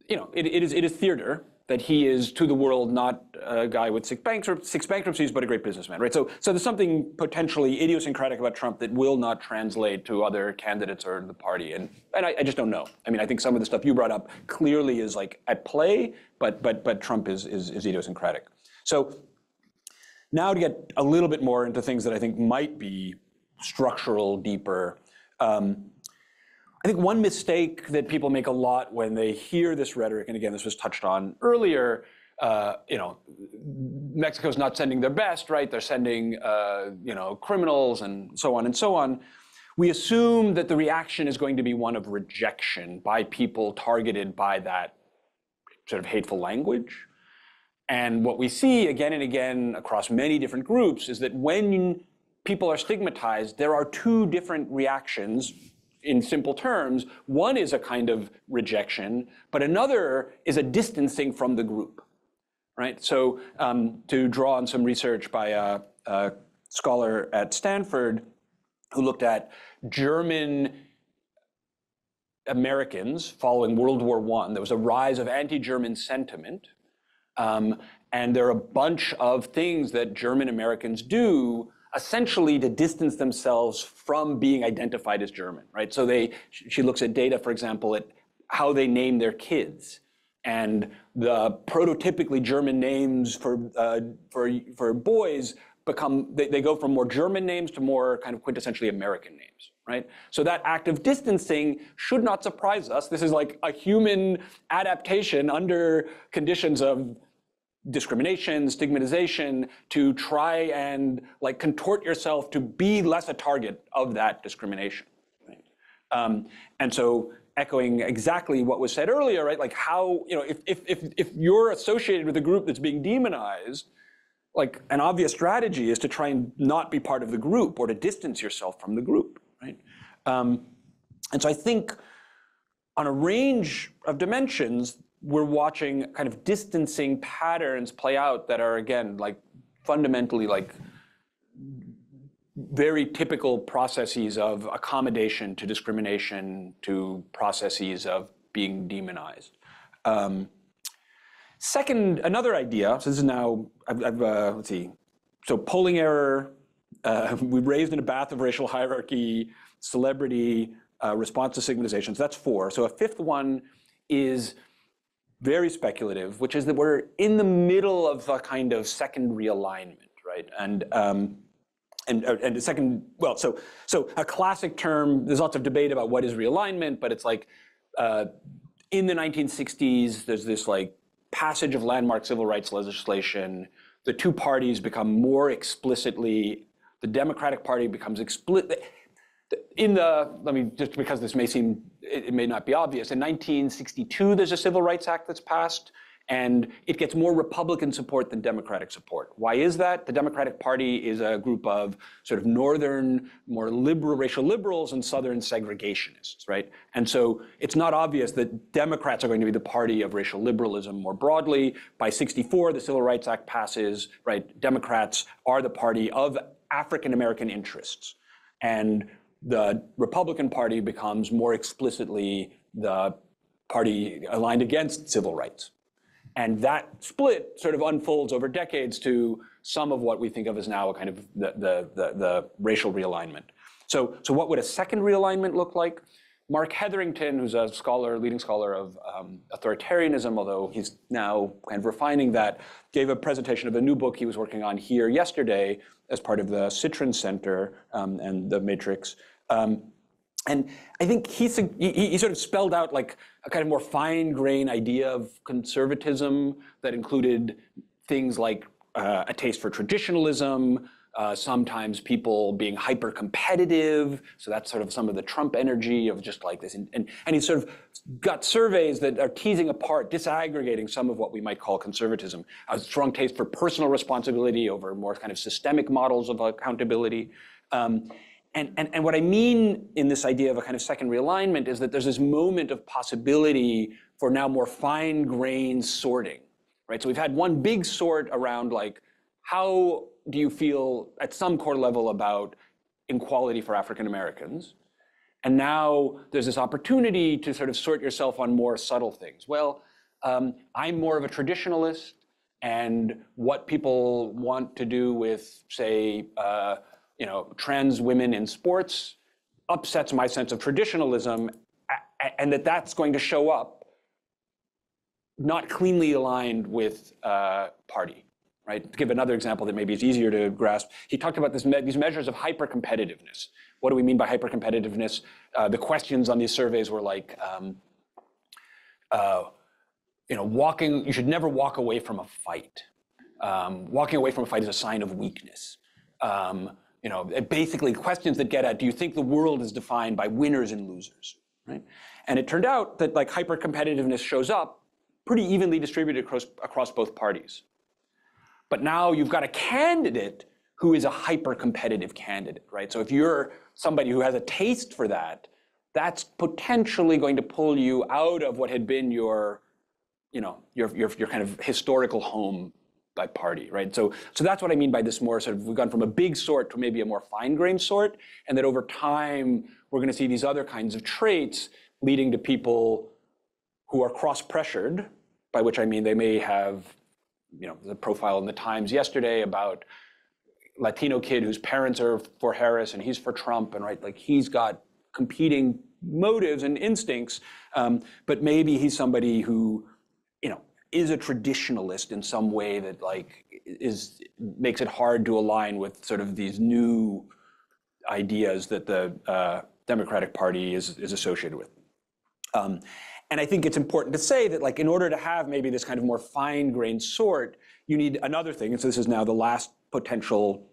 know, it is theater that he is to the world not a guy with six bankruptcies, but a great businessman, right? So there's something potentially idiosyncratic about Trump that will not translate to other candidates or the party, and I just don't know. I mean, I think some of the stuff you brought up clearly is like at play, but Trump is idiosyncratic. So now to get a little bit more into things that I think might be structural, deeper. I think one mistake that people make a lot when they hear this rhetoric, and again, this was touched on earlier, you know, Mexico's not sending their best, right? They're sending, you know, criminals and so on and so on. We assume that the reaction is going to be one of rejection by people targeted by that sort of hateful language. And what we see again and again across many different groups is that when people are stigmatized, there are two different reactions. In simple terms, one is a kind of rejection, but another is a distancing from the group, right? So to draw on some research by a scholar at Stanford who looked at German Americans following World War I, there was a rise of anti-German sentiment, and there are a bunch of things that German Americans do essentially to distance themselves from being identified as German, right? So she looks at data, for example, at how they name their kids, and the prototypically German names for boys they go from more German names to more kind of quintessentially American names, right? So that act of distancing should not surprise us. This is like a human adaptation under conditions of discrimination, stigmatization, to try and like contort yourself to be less a target of that discrimination. Right? And so echoing exactly what was said earlier, right? Like how, you know, if you're associated with a group that's being demonized, like an obvious strategy is to try and not be part of the group or to distance yourself from the group, right? And so I think on a range of dimensions, we're watching kind of distancing patterns play out that are, again, like fundamentally like very typical processes of accommodation to discrimination, to processes of being demonized. Second, another idea, so this is now, let's see, so polling error, we raised in a bath of racial hierarchy, celebrity, response to stigmatization, so that's 4. So a fifth one is very speculative, which is that we're in the middle of a kind of second realignment, right? And a second, well, so a classic term, there's lots of debate about what is realignment, but it's like in the 1960s, there's this like passage of landmark civil rights legislation. The two parties become more explicitly, the Democratic Party becomes explicit. Let me, just because this may seem, it may not be obvious, in 1962, there's a Civil Rights Act that's passed, and it gets more Republican support than Democratic support. Why is that? The Democratic Party is a group of sort of northern, more liberal, racial liberals and southern segregationists, right? And so it's not obvious that Democrats are going to be the party of racial liberalism more broadly. By 64, the Civil Rights Act passes, right? Democrats are the party of African-American interests. And the Republican Party becomes more explicitly the party aligned against civil rights. And that split sort of unfolds over decades to some of what we think of as now a kind of the racial realignment. So what would a second realignment look like? Mark Hetherington, who's a scholar, leading scholar of authoritarianism, although he's now kind of refining that, gave a presentation of a new book he was working on here yesterday as part of the Citron Center and the Matrix. And I think he sort of spelled out like a kind of more fine-grained idea of conservatism that included things like a taste for traditionalism, sometimes people being hyper-competitive. So that's sort of some of the Trump energy of just like this. And he sort of got surveys that are teasing apart, disaggregating some of what we might call conservatism. A strong taste for personal responsibility over more kind of systemic models of accountability. And what I mean in this idea of a kind of second realignment is that there's this moment of possibility for now more fine-grained sorting, right? So we've had one big sort around like, how do you feel at some core level about equality for African Americans? And now there's this opportunity to sort of sort yourself on more subtle things. Well, I'm more of a traditionalist, and what people want to do with, say, trans women in sports upsets my sense of traditionalism, and that's going to show up not cleanly aligned with party, right? To give another example that maybe is easier to grasp, he talked about these measures of hyper-competitiveness. What do we mean by hyper-competitiveness? The questions on these surveys were like, you should never walk away from a fight. Walking away from a fight is a sign of weakness. Basically questions that get at, do you think the world is defined by winners and losers, right? And it turned out that like hyper-competitiveness shows up pretty evenly distributed across both parties. But now you've got a candidate who is a hyper-competitive candidate, right? So if you're somebody who has a taste for that, that's potentially going to pull you out of what had been your kind of historical home by party, right? So that's what I mean by this more sort of, we've gone from a big sort to maybe a more fine-grained sort, and that over time, we're gonna see these other kinds of traits leading to people who are cross-pressured, by which I mean they may have, the profile in the Times yesterday about Latino kid whose parents are for Harris and he's for Trump, and right, like he's got competing motives and instincts, but maybe he's somebody who, is a traditionalist in some way that like makes it hard to align with sort of these new ideas that the Democratic Party is associated with. And I think it's important to say that like in order to have maybe this kind of more fine-grained sort, you need another thing. And so this is now the last potential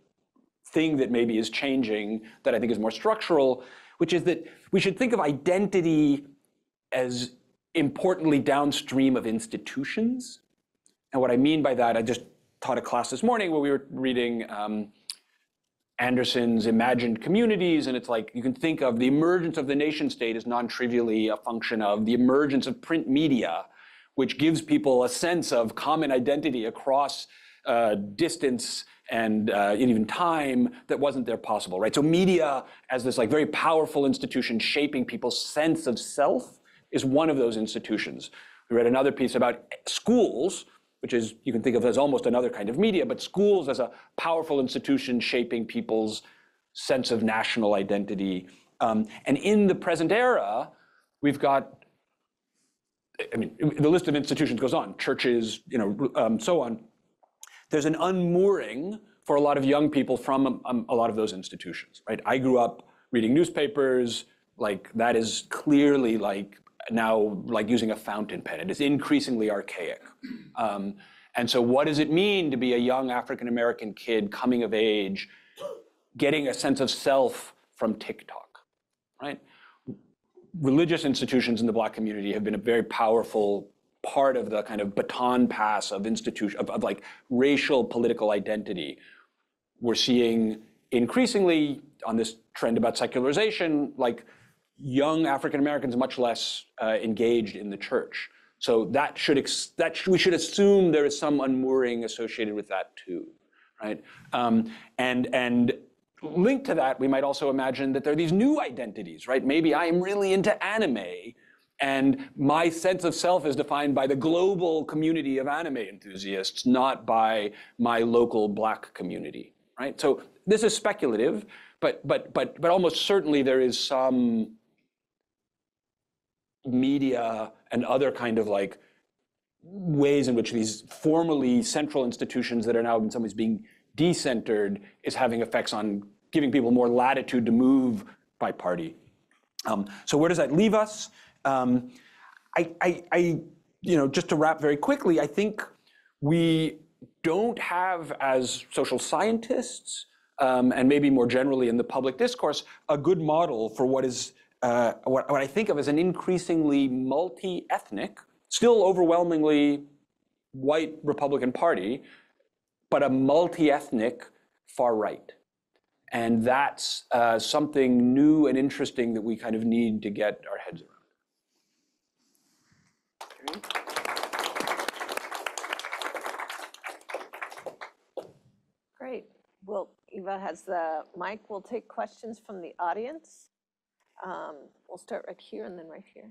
thing that maybe is changing that I think is more structural, which is that we should think of identity as importantly downstream of institutions. And what I mean by that, I just taught a class this morning where we were reading Anderson's Imagined Communities, and it's like you can think of the emergence of the nation state as non-trivially a function of the emergence of print media, which gives people a sense of common identity across distance and even time that wasn't there possible, right? So media as this like very powerful institution shaping people's sense of self is one of those institutions. We read another piece about schools, which is, you can think of as almost another kind of media, but schools as a powerful institution shaping people's sense of national identity. And in the present era, we've got, I mean, the list of institutions goes on, churches, so on. There's an unmooring for a lot of young people from a lot of those institutions, right? I grew up reading newspapers, like that is clearly like now like using a fountain pen. It is increasingly archaic. And so what does it mean to be a young African-American kid coming of age, getting a sense of self from TikTok, right? Religious institutions in the Black community have been a very powerful part of the kind of baton pass of institution of like racial political identity. We're seeing increasingly on this trend about secularization, like young African Americans much less engaged in the church. So we should assume there is some unmooring associated with that too, right? And linked to that, we might also imagine that there are these new identities, right? Maybe I'm really into anime, and my sense of self is defined by the global community of anime enthusiasts, not by my local Black community, right? So this is speculative, but almost certainly there is some media and other kind of like ways in which these formerly central institutions that are now in some ways being decentered is having effects on giving people more latitude to move by party. So where does that leave us? Just to wrap very quickly, I think we don't have, as social scientists, and maybe more generally in the public discourse, a good model for what is what I think of as an increasingly multi-ethnic, still overwhelmingly white Republican Party, but a multi-ethnic far right. And that's something new and interesting that we kind of need to get our heads around. Great. Well, Eva has the mic. We'll take questions from the audience. We'll start right here and then right here.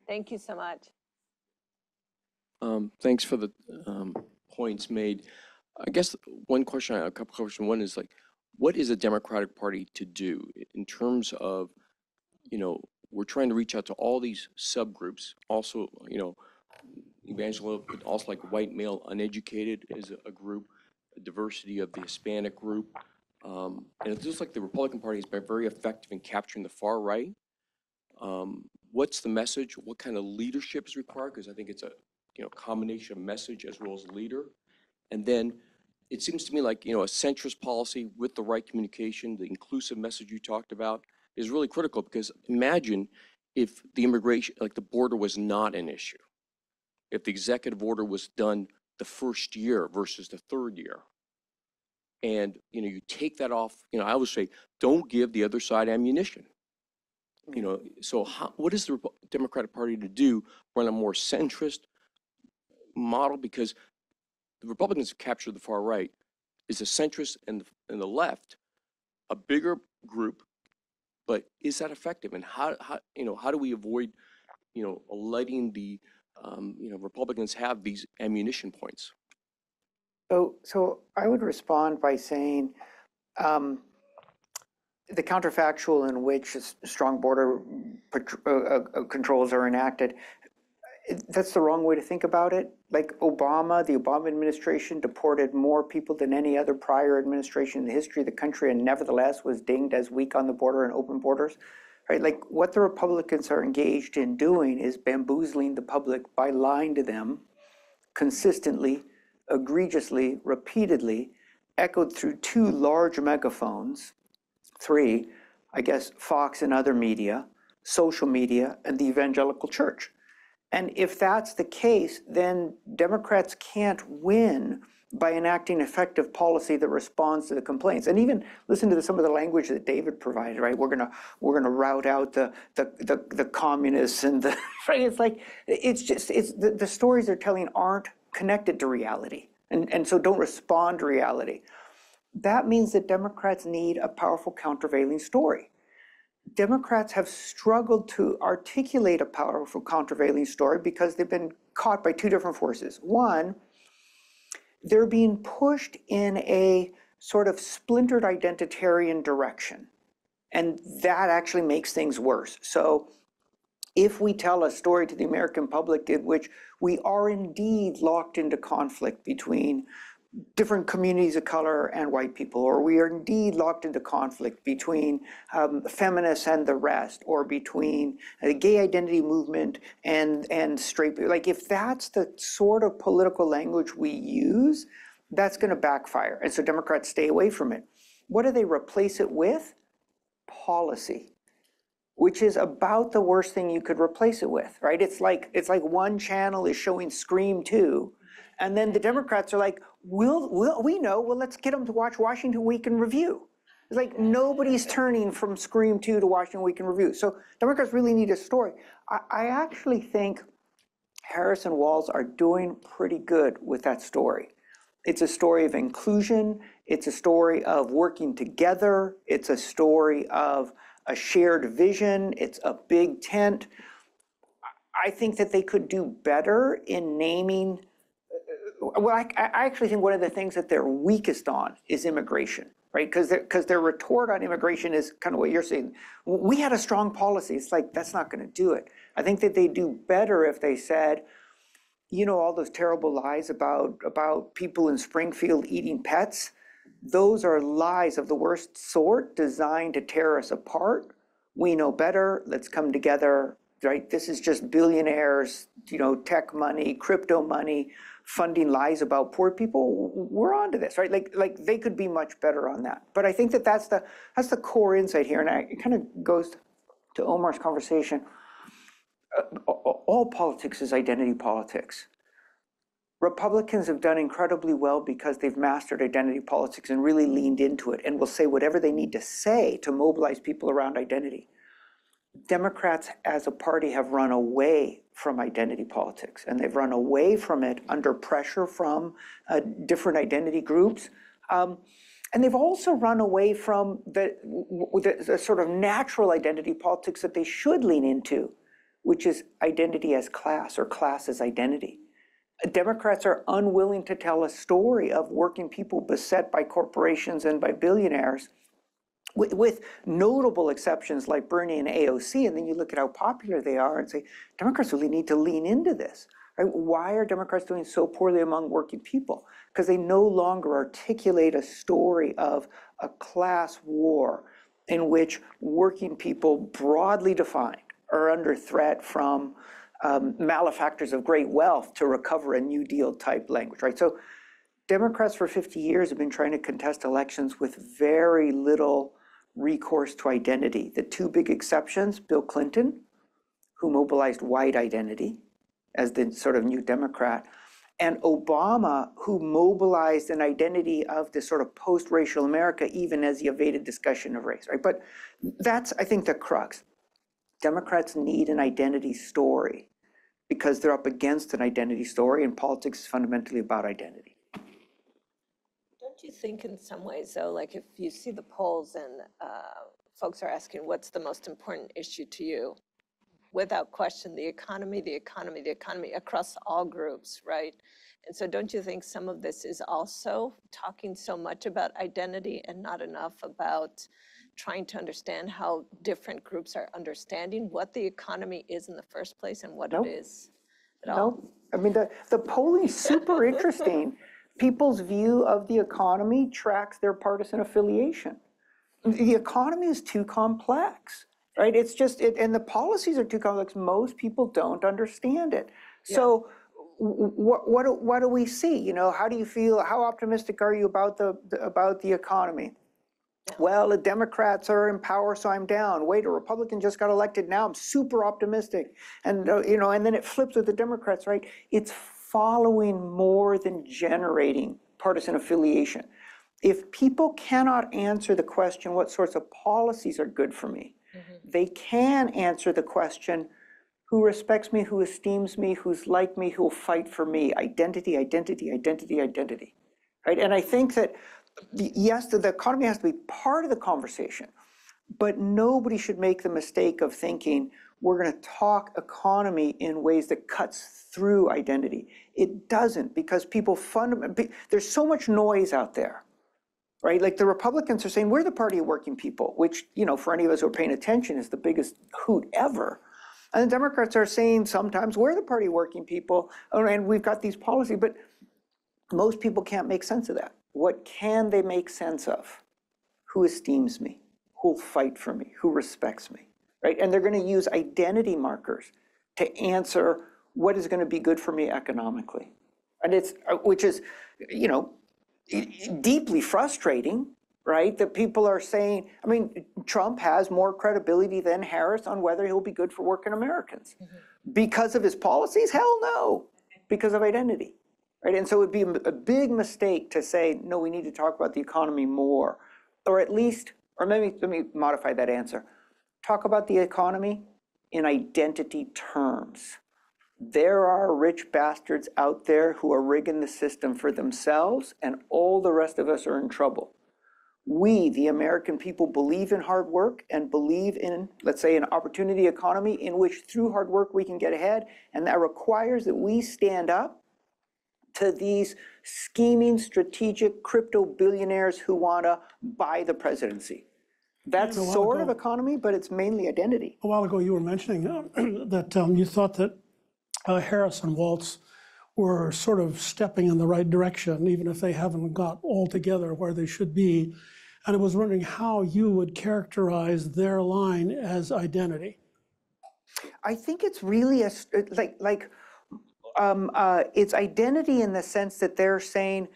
Thank you so much. Thanks for the points made. I guess one question, a couple questions. One is like, what is a Democratic Party to do in terms of, we're trying to reach out to all these subgroups. Also, evangelical, but also like white male uneducated is a group, a diversity of the Hispanic group. And it looks like the Republican Party has been very effective in capturing the far right. What's the message? What kind of leadership is required? Because I think it's a combination of message as well as leader. And then it seems to me like, a centrist policy with the right communication, the inclusive message you talked about is really critical, because imagine if the immigration, like the border was not an issue. If the executive order was done the first year versus the third year. And, you take that off, I always say, don't give the other side ammunition. So what is the Democratic Party to do? Run a more centrist model, because the Republicans have captured the far right. Is the centrist and the left a bigger group, but is that effective? And how do we avoid, letting the Republicans have these ammunition points? So I would respond by saying the counterfactual in which strong border controls are enacted, that's the wrong way to think about it. Like the Obama administration deported more people than any other prior administration in the history of the country, and nevertheless was dinged as weak on the border and open borders, right? Like what the Republicans are engaged in doing is bamboozling the public by lying to them consistently, egregiously, repeatedly, echoed through two large megaphones, three, I guess, Fox and other media, social media, and the evangelical church. And if that's the case, then Democrats can't win by enacting effective policy that responds to the complaints. And even listen to some of the language that David provided, right? We're gonna rout out the communists and the right. It's like the stories they're telling aren't connected to reality, and so don't respond to reality. That means that Democrats need a powerful countervailing story. Democrats have struggled to articulate a powerful countervailing story because they've been caught by two different forces. One, they're being pushed in a sort of splintered identitarian direction. And that actually makes things worse. So if we tell a story to the American public in which we are indeed locked into conflict between different communities of color and white people, or we are indeed locked into conflict between feminists and the rest, or between the gay identity movement and straight people. Like, if that's the sort of political language we use, that's going to backfire. And so Democrats stay away from it. What do they replace it with? Policy, which is about the worst thing you could replace it with, right? It's like one channel is showing Scream 2, and then the Democrats are like, we know, well, let's get them to watch Washington Week in Review. It's like nobody's turning from Scream 2 to Washington Week in Review. So Democrats really need a story. I actually think Harris and Walz are doing pretty good with that story. It's a story of inclusion. It's a story of working together. It's a story of a shared vision. It's a big tent. I think that they could do better in naming. Well, I actually think one of the things that they're weakest on is immigration, right? Because their retort on immigration is kind of what you're saying. We had a strong policy. It's like, that's not going to do it. I think that they do better if they said, you know, all those terrible lies about people in Springfield eating pets. Those are lies of the worst sort designed to tear us apart. We know better. Let's come together, right? This is just billionaires, you know, tech money, crypto money, funding lies about poor people. We're onto this, right? Like they could be much better on that. But I think that that's the core insight here, and it kind of goes to Omar's conversation. All politics is identity politics. Republicans have done incredibly well because they've mastered identity politics and really leaned into it and will say whatever they need to say to mobilize people around identity. Democrats as a party have run away from identity politics, and they've run away from it under pressure from different identity groups. And they've also run away from the sort of natural identity politics that they should lean into, which is identity as class or class as identity. Democrats are unwilling to tell a story of working people beset by corporations and by billionaires, with notable exceptions like Bernie and AOC. And then you look at how popular they are and say, Democrats really need to lean into this. Right? Why are Democrats doing so poorly among working people? Because they no longer articulate a story of a class war in which working people, broadly defined, are under threat from malefactors of great wealth to recover a New Deal type language, right? So Democrats for 50 years have been trying to contest elections with very little recourse to identity. The two big exceptions, Bill Clinton, who mobilized white identity as the sort of new Democrat, and Obama, who mobilized an identity of this sort of post-racial America, even as he evaded discussion of race, right? But that's, I think, the crux. Democrats need an identity story because they're up against an identity story, and politics is fundamentally about identity. Don't you think in some ways, though, like if you see the polls and folks are asking what's the most important issue to you, without question, the economy across all groups, right? And so don't you think some of this is also talking so much about identity and not enough about trying to understand how different groups are understanding what the economy is in the first place and what it is at all? I mean, the polling's super interesting. People's view of the economy tracks their partisan affiliation. The economy is too complex, right? It's just, and the policies are too complex. Most people don't understand it. Yeah. So what do we see? You know, how do you feel? How optimistic are you about the economy? Well, the Democrats are in power, so I'm down. Wait, a Republican just got elected. Now I'm super optimistic. And, you know, and then it flips with the Democrats, right? It's following more than generating partisan affiliation. If people cannot answer the question, what sorts of policies are good for me, they can answer the question, who respects me, who esteems me, who's like me, who will fight for me. Identity, identity, identity, identity. Right? And I think that, yes, the economy has to be part of the conversation, but nobody should make the mistake of thinking we're going to talk economy in ways that cuts through identity. It doesn't, because people fundamentally, there's so much noise out there, right? Like the Republicans are saying, we're the party of working people, which, you know, for any of us who are paying attention is the biggest hoot ever. And the Democrats are saying sometimes we're the party of working people, and we've got these policies, but most people can't make sense of that. What can they make sense of? Who esteems me? Who'll fight for me? Who respects me? Right? And they're going to use identity markers to answer what is going to be good for me economically. And it's, which is, you know, deeply frustrating, right? That people are saying, I mean, Trump has more credibility than Harris on whether he'll be good for working Americans. Because of his policies? Hell no, because of identity. Right? And so it would be a big mistake to say, no, we need to talk about the economy more, or at least, or let me modify that answer. Talk about the economy in identity terms. There are rich bastards out there who are rigging the system for themselves, and all the rest of us are in trouble. We, the American people, believe in hard work and believe in, let's say, an opportunity economy in which through hard work we can get ahead, and that requires that we stand up to these scheming, strategic crypto billionaires who want to buy the presidency. That's sort of economy, but it's mainly identity. A while ago, you were mentioning that you thought that Harris and Walz were sort of stepping in the right direction, even if they haven't got all together where they should be. And I was wondering how you would characterize their line as identity. I think it's really it's identity in the sense that they're saying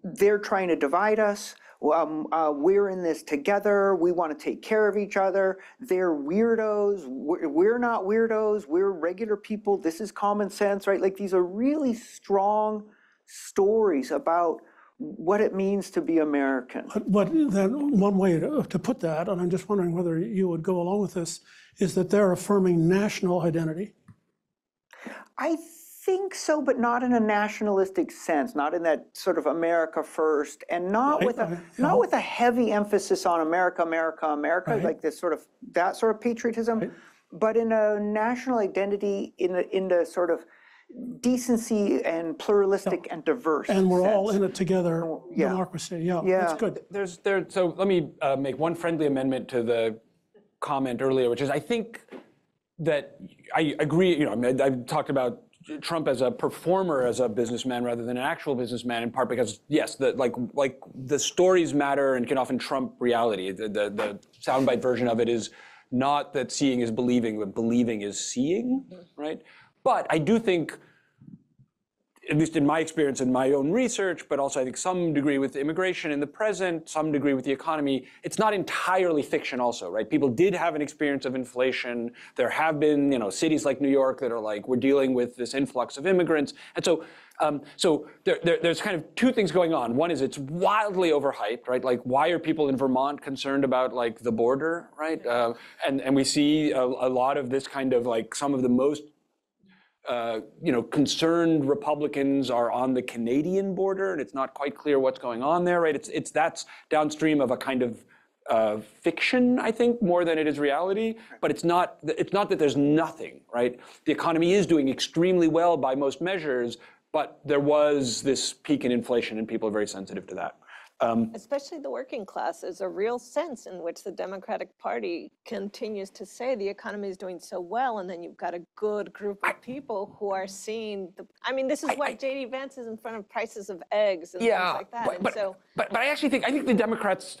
they're trying to divide us. We're in this together. We want to take care of each other. They're weirdos. We're not weirdos. We're regular people. This is common sense, right? Like these are really strong stories about what it means to be American. But then one way to put that, and I'm just wondering whether you would go along with this, is that they're affirming national identity. I think so, but not in a nationalistic sense, not in that sort of America first, and not with a heavy emphasis on America, America, America, right. Like this sort of that sort of patriotism, right. But in a national identity, in the sort of decency and pluralistic and diverse. And we're sense. all in it together, democracy. Yeah, that's good. So let me make one friendly amendment to the comment earlier, which is I think that I agree. You know, I've talked about Trump as a performer, as a businessman, rather than an actual businessman, in part because yes, like the stories matter and can often trump reality. The soundbite version of it is not that seeing is believing, but believing is seeing, right? But I do think, at least in my experience in my own research, but also I think some degree with immigration in the present, some degree with the economy, it's not entirely fiction also, right? People did have an experience of inflation. There have been, you know, cities like New York that are like, we're dealing with this influx of immigrants. And so, there's kind of two things going on. One is it's wildly overhyped, right? Like, why are people in Vermont concerned about like the border, right? And we see a lot of this kind of like some of the most concerned Republicans are on the Canadian border, and it's not quite clear what's going on there, right? That's downstream of a kind of fiction, I think, more than it is reality. But it's not that there's nothing, right? The economy is doing extremely well by most measures, but there was this peak in inflation, and people are very sensitive to that. Especially the working class. There's a real sense in which the Democratic Party continues to say the economy is doing so well, and then you've got a good group of people who are seeing this is why J.D. Vance is in front of prices of eggs and things like that. But I think the Democrats,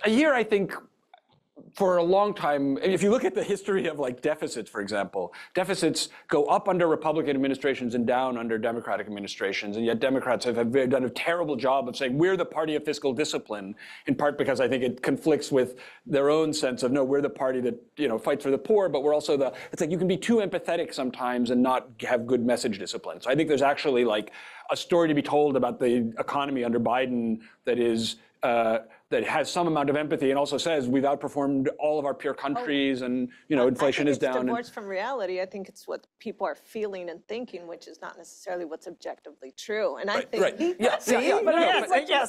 for a long time, if you look at the history of like deficits, for example, deficits go up under Republican administrations and down under Democratic administrations, and yet Democrats have done a terrible job of saying we're the party of fiscal discipline, in part because I think it conflicts with their own sense of, no, we're the party that, you know, fights for the poor, but we're also the, it's like you can be too empathetic sometimes and not have good message discipline. So I think there's actually like a story to be told about the economy under Biden that is, that has some amount of empathy and also says we've outperformed all of our peer countries and, you know, inflation is down. I think it's divorced from reality. I think it's what people are feeling and thinking, which is not necessarily what's objectively true. And I think, Yes,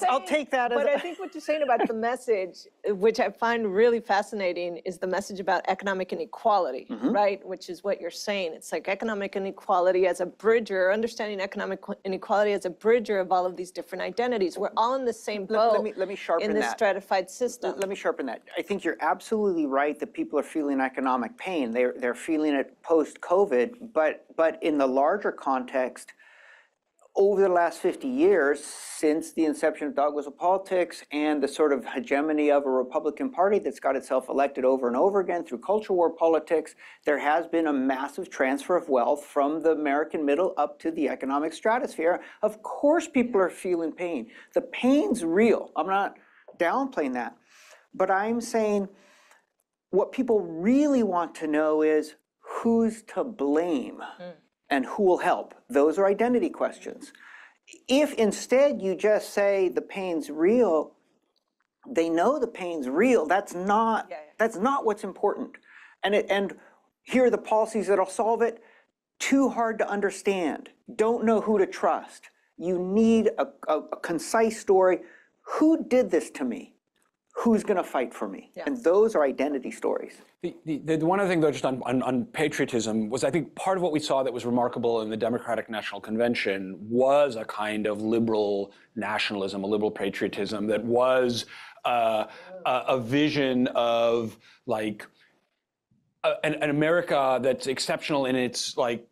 I'll take that as But I think what you're saying about the message, which I find really fascinating, is the message about economic inequality, right? Which is what you're saying. It's like economic inequality as a bridger, understanding economic inequality as a bridger of all of these different identities. We're all in the same boat. Let me sharpen in this that. stratified system. Let me sharpen that. I think you're absolutely right that people are feeling economic pain. They're feeling it post-COVID, but in the larger context, over the last 50 years, since the inception of dogmas of politics and the sort of hegemony of a Republican Party that's got itself elected over and over again through culture war politics, there has been a massive transfer of wealth from the American middle up to the economic stratosphere. Of course, people are feeling pain. The pain's real. I'm not downplaying that. But I'm saying what people really want to know is who's to blame and who will help. Those are identity questions. If instead you just say the pain's real, they know the pain's real. That's not what's important. And here are the policies that'll solve it. Too hard to understand. Don't know who to trust. You need a concise story. Who did this to me? Who's going to fight for me? Yes. And those are identity stories. The one other thing, though, just on patriotism, was I think part of what we saw that was remarkable in the Democratic National Convention was a kind of liberal nationalism, a liberal patriotism that was a vision of like an America that's exceptional in its like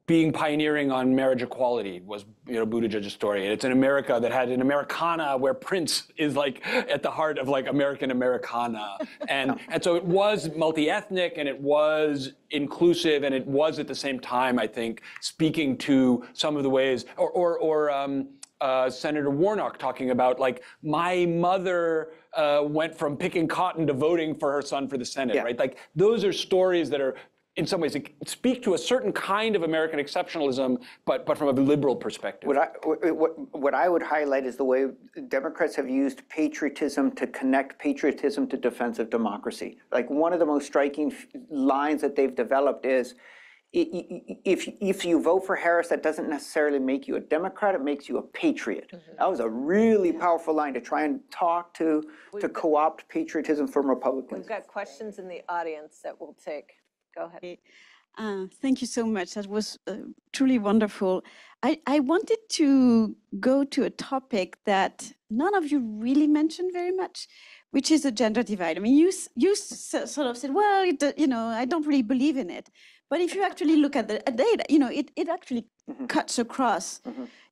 being pioneering on marriage equality was, you know, Buttigieg's story. And it's an America that had an Americana where Prince is like at the heart of like American Americana. And so it was multi-ethnic and it was inclusive and it was at the same time, I think, speaking to some of the ways, Senator Warnock talking about like, my mother went from picking cotton to voting for her son for the Senate, right? Like those are stories that are, in some ways, speak to a certain kind of American exceptionalism, but from a liberal perspective. What I would highlight is the way Democrats have used patriotism to connect patriotism to defense of democracy. Like one of the most striking lines that they've developed is, if you vote for Harris, that doesn't necessarily make you a Democrat, it makes you a patriot. That was a really powerful line to try and talk to co-opt patriotism from Republicans. We've got questions in the audience that we'll take. Go ahead. Thank you so much. That was truly wonderful. I wanted to go to a topic that none of you really mentioned very much, which is the gender divide. I mean, you sort of said, well, you know, I don't really believe in it. But if you actually look at the data, you know, it actually cuts across,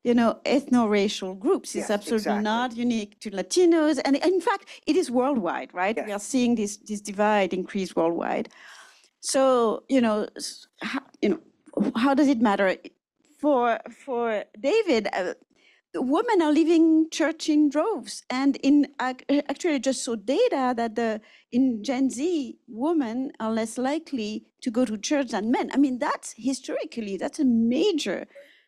you know, ethno-racial groups. It's absolutely not unique to Latinos. And in fact, it is worldwide, right? We are seeing this divide increase worldwide. So, you know, how does it matter? For David, women are leaving church in droves. And actually, I just saw data that in Gen Z, women are less likely to go to church than men. I mean, that's a major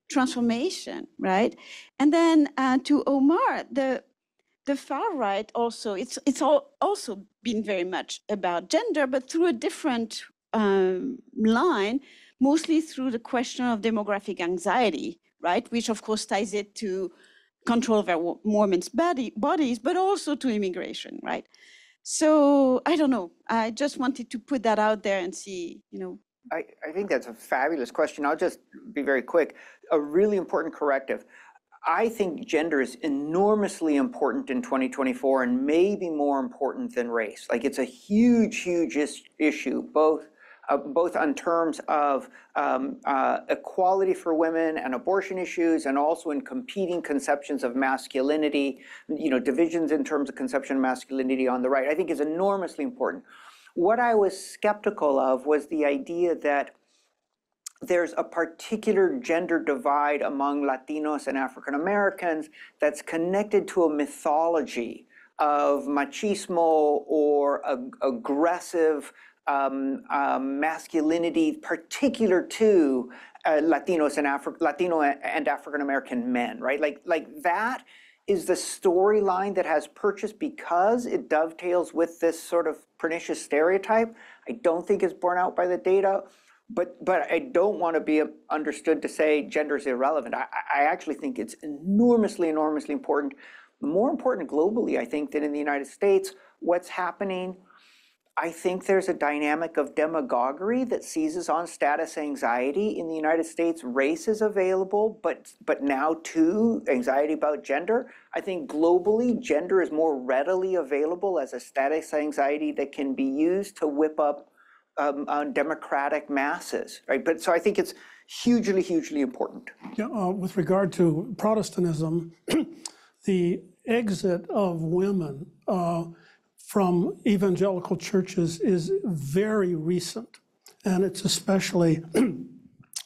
transformation, right? And then to Omar, the far right also, it's also been very much about gender, but through a different line, mostly through the question of demographic anxiety, right? Which of course ties it to control of our women's bodies, but also to immigration, right? So I don't know. I just wanted to put that out there and see, you know. I think that's a fabulous question. I'll just be very quick. A really important corrective. I think gender is enormously important in 2024 and maybe more important than race. Like it's a huge, huge issue, both on terms of equality for women and abortion issues, and also in competing conceptions of masculinity, you know, divisions in terms of conception of masculinity on the right, I think is enormously important. What I was skeptical of was the idea that there's a particular gender divide among Latinos and African Americans that's connected to a mythology of machismo or aggressive masculinity particular to Latinos and Latino and African American men, right? Like that is the storyline that has purchased because it dovetails with this sort of pernicious stereotype. I don't think it's borne out by the data. But I don't want to be understood to say gender is irrelevant. I actually think it's enormously, enormously important. More important globally, I think, than in the United States. What's happening, I think there's a dynamic of demagoguery that seizes on status anxiety. In the United States, race is available, but now too, anxiety about gender. I think globally, gender is more readily available as a status anxiety that can be used to whip up democratic masses, right? But so I think it's hugely, hugely important. Yeah, with regard to Protestantism, the exit of women from evangelical churches is very recent, and it's especially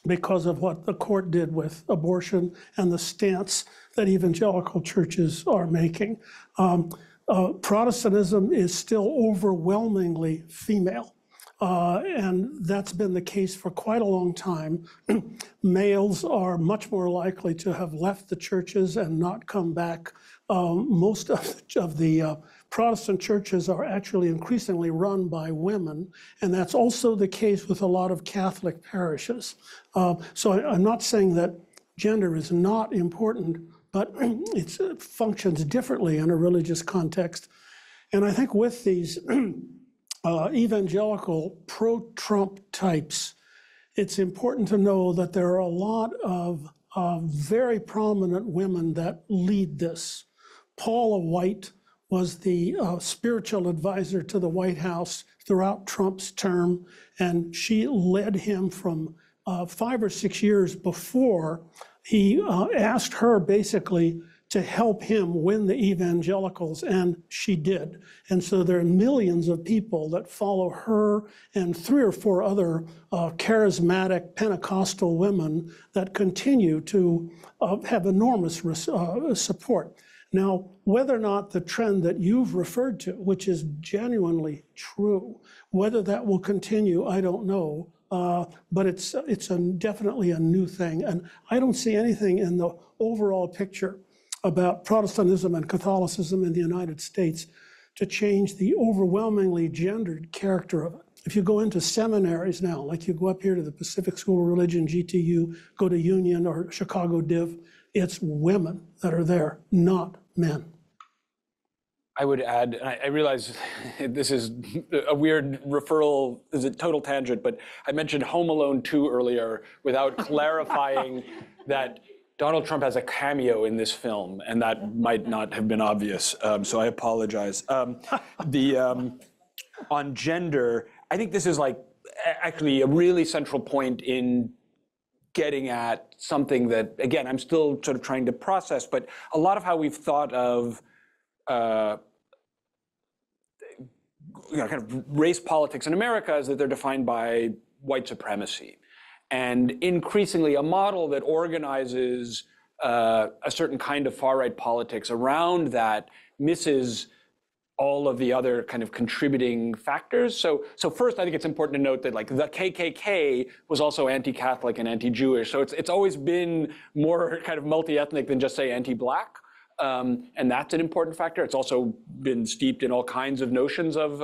because of what the court did with abortion and the stance that evangelical churches are making. Protestantism is still overwhelmingly female. And that's been the case for quite a long time. Males are much more likely to have left the churches and not come back. Most of the Protestant churches are actually increasingly run by women, and that's also the case with a lot of Catholic parishes. So I'm not saying that gender is not important, but it functions differently in a religious context. And I think with these evangelical pro-Trump types, it's important to know that there are a lot of very prominent women that lead this. Paula White was the spiritual advisor to the White House throughout Trump's term, and she led him from 5 or 6 years before he asked her basically to help him win the evangelicals, and she did. And so there are millions of people that follow her and 3 or 4 other charismatic Pentecostal women that continue to have enormous support. Now, whether or not the trend that you've referred to, which is genuinely true, whether that will continue, I don't know. But it's definitely a new thing. And I don't see anything in the overall picture about Protestantism and Catholicism in the United States to change the overwhelmingly gendered character of it. If you go into seminaries now, like you go up here to the Pacific School of Religion, GTU, go to Union or Chicago Div, it's women that are there, not men. I would add, and I realize this is a weird referral, is a total tangent, but I mentioned Home Alone 2 earlier without clarifying that Donald Trump has a cameo in this film, and that might not have been obvious, so I apologize. On gender, I think this is like actually a really central point in getting at something that, again, I'm still sort of trying to process, but a lot of how we've thought of kind of race politics in America is that they're defined by white supremacy. And increasingly a model that organizes a certain kind of far-right politics around that misses all of the other kind of contributing factors. So first, I think it's important to note that like the KKK was also anti-Catholic and anti-Jewish. So it's always been more kind of multi-ethnic than just say anti-Black. And that's an important factor. It's also been steeped in all kinds of notions of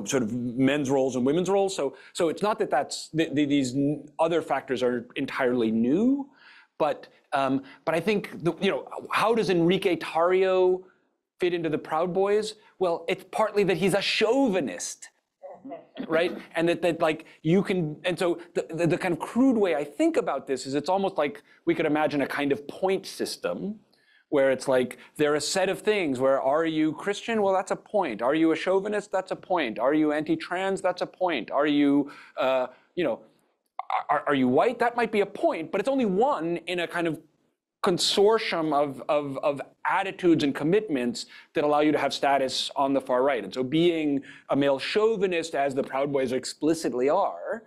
sort of men's roles and women's roles. So it's not that these other factors are entirely new, but I think how does Enrique Tarrio fit into the Proud Boys? Well, it's partly that he's a chauvinist, right? And that like you can, and so the kind of crude way I think about this is it's almost like we could imagine a kind of point system where it's like there are a set of things where are you Christian? Well, that's a point. Are you a chauvinist? That's a point. Are you anti-trans? That's a point. Are you, are you white? That might be a point, but it's only one in a kind of consortium of attitudes and commitments that allow you to have status on the far right. And so being a male chauvinist, as the Proud Boys explicitly are,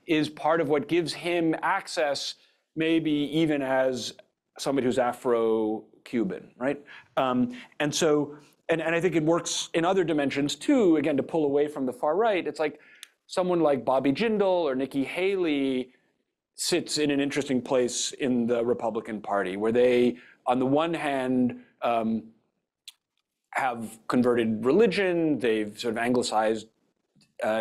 is part of what gives him access, maybe even as somebody who's Afro-Cuban, right? And so, and I think it works in other dimensions too, again, to pull away from the far right. It's like someone like Bobby Jindal or Nikki Haley sits in an interesting place in the Republican Party, where they, on the one hand, have converted religion, they've sort of anglicized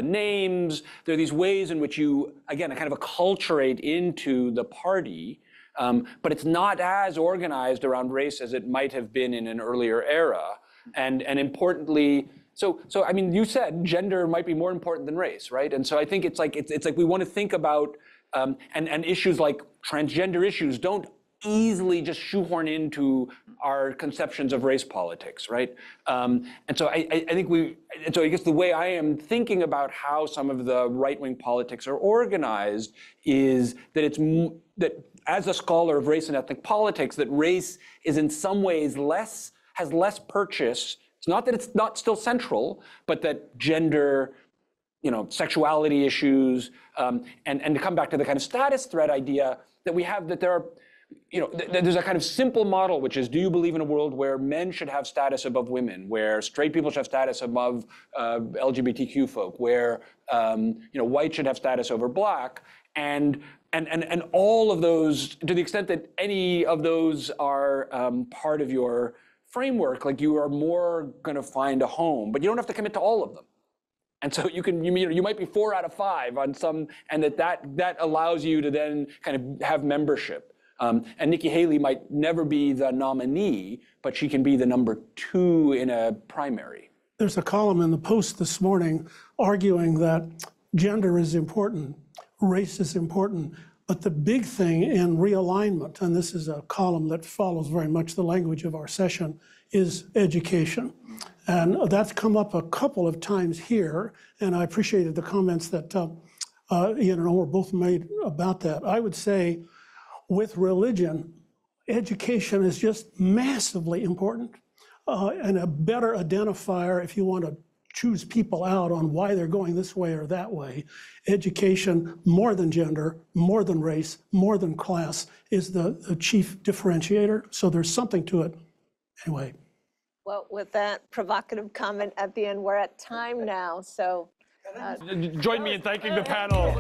names. There are these ways in which you, again, kind of acculturate into the party, but it's not as organized around race as it might have been in an earlier era. And importantly, so I mean, you said gender might be more important than race, right? And so I think it's like we want to think about and issues like transgender issues don't easily just shoehorn into our conceptions of race politics, right? And so I think so I guess the way I am thinking about how some of the right-wing politics are organized is that that as a scholar of race and ethnic politics, that race is in some ways has less purchase. It's not that it's not still central, but that gender, sexuality issues, and to come back to the kind of status threat idea that we have, that there are, there's a kind of simple model, which is, do you believe in a world where men should have status above women, where straight people should have status above LGBTQ folk, where white should have status over black, and all of those, to the extent that any of those are part of your framework, like you are more going to find a home, but you don't have to commit to all of them. And so you might be 4 out of 5 on some, and that allows you to then kind of have membership. And Nikki Haley might never be the nominee, but she can be the number 2 in a primary. There's a column in the Post this morning arguing that gender is important, race is important, but the big thing in realignment, and this is a column that follows very much the language of our session, is education. And that's come up a couple of times here, and I appreciated the comments that Ian and Omar both made about that. I would say with religion, education is just massively important, and a better identifier if you want to choose people out on why they're going this way or that way. Education, more than gender, more than race, more than class, is the chief differentiator. So there's something to it. Anyway. Well, with that provocative comment at the end, we're at time now. So join me in thanking the panel.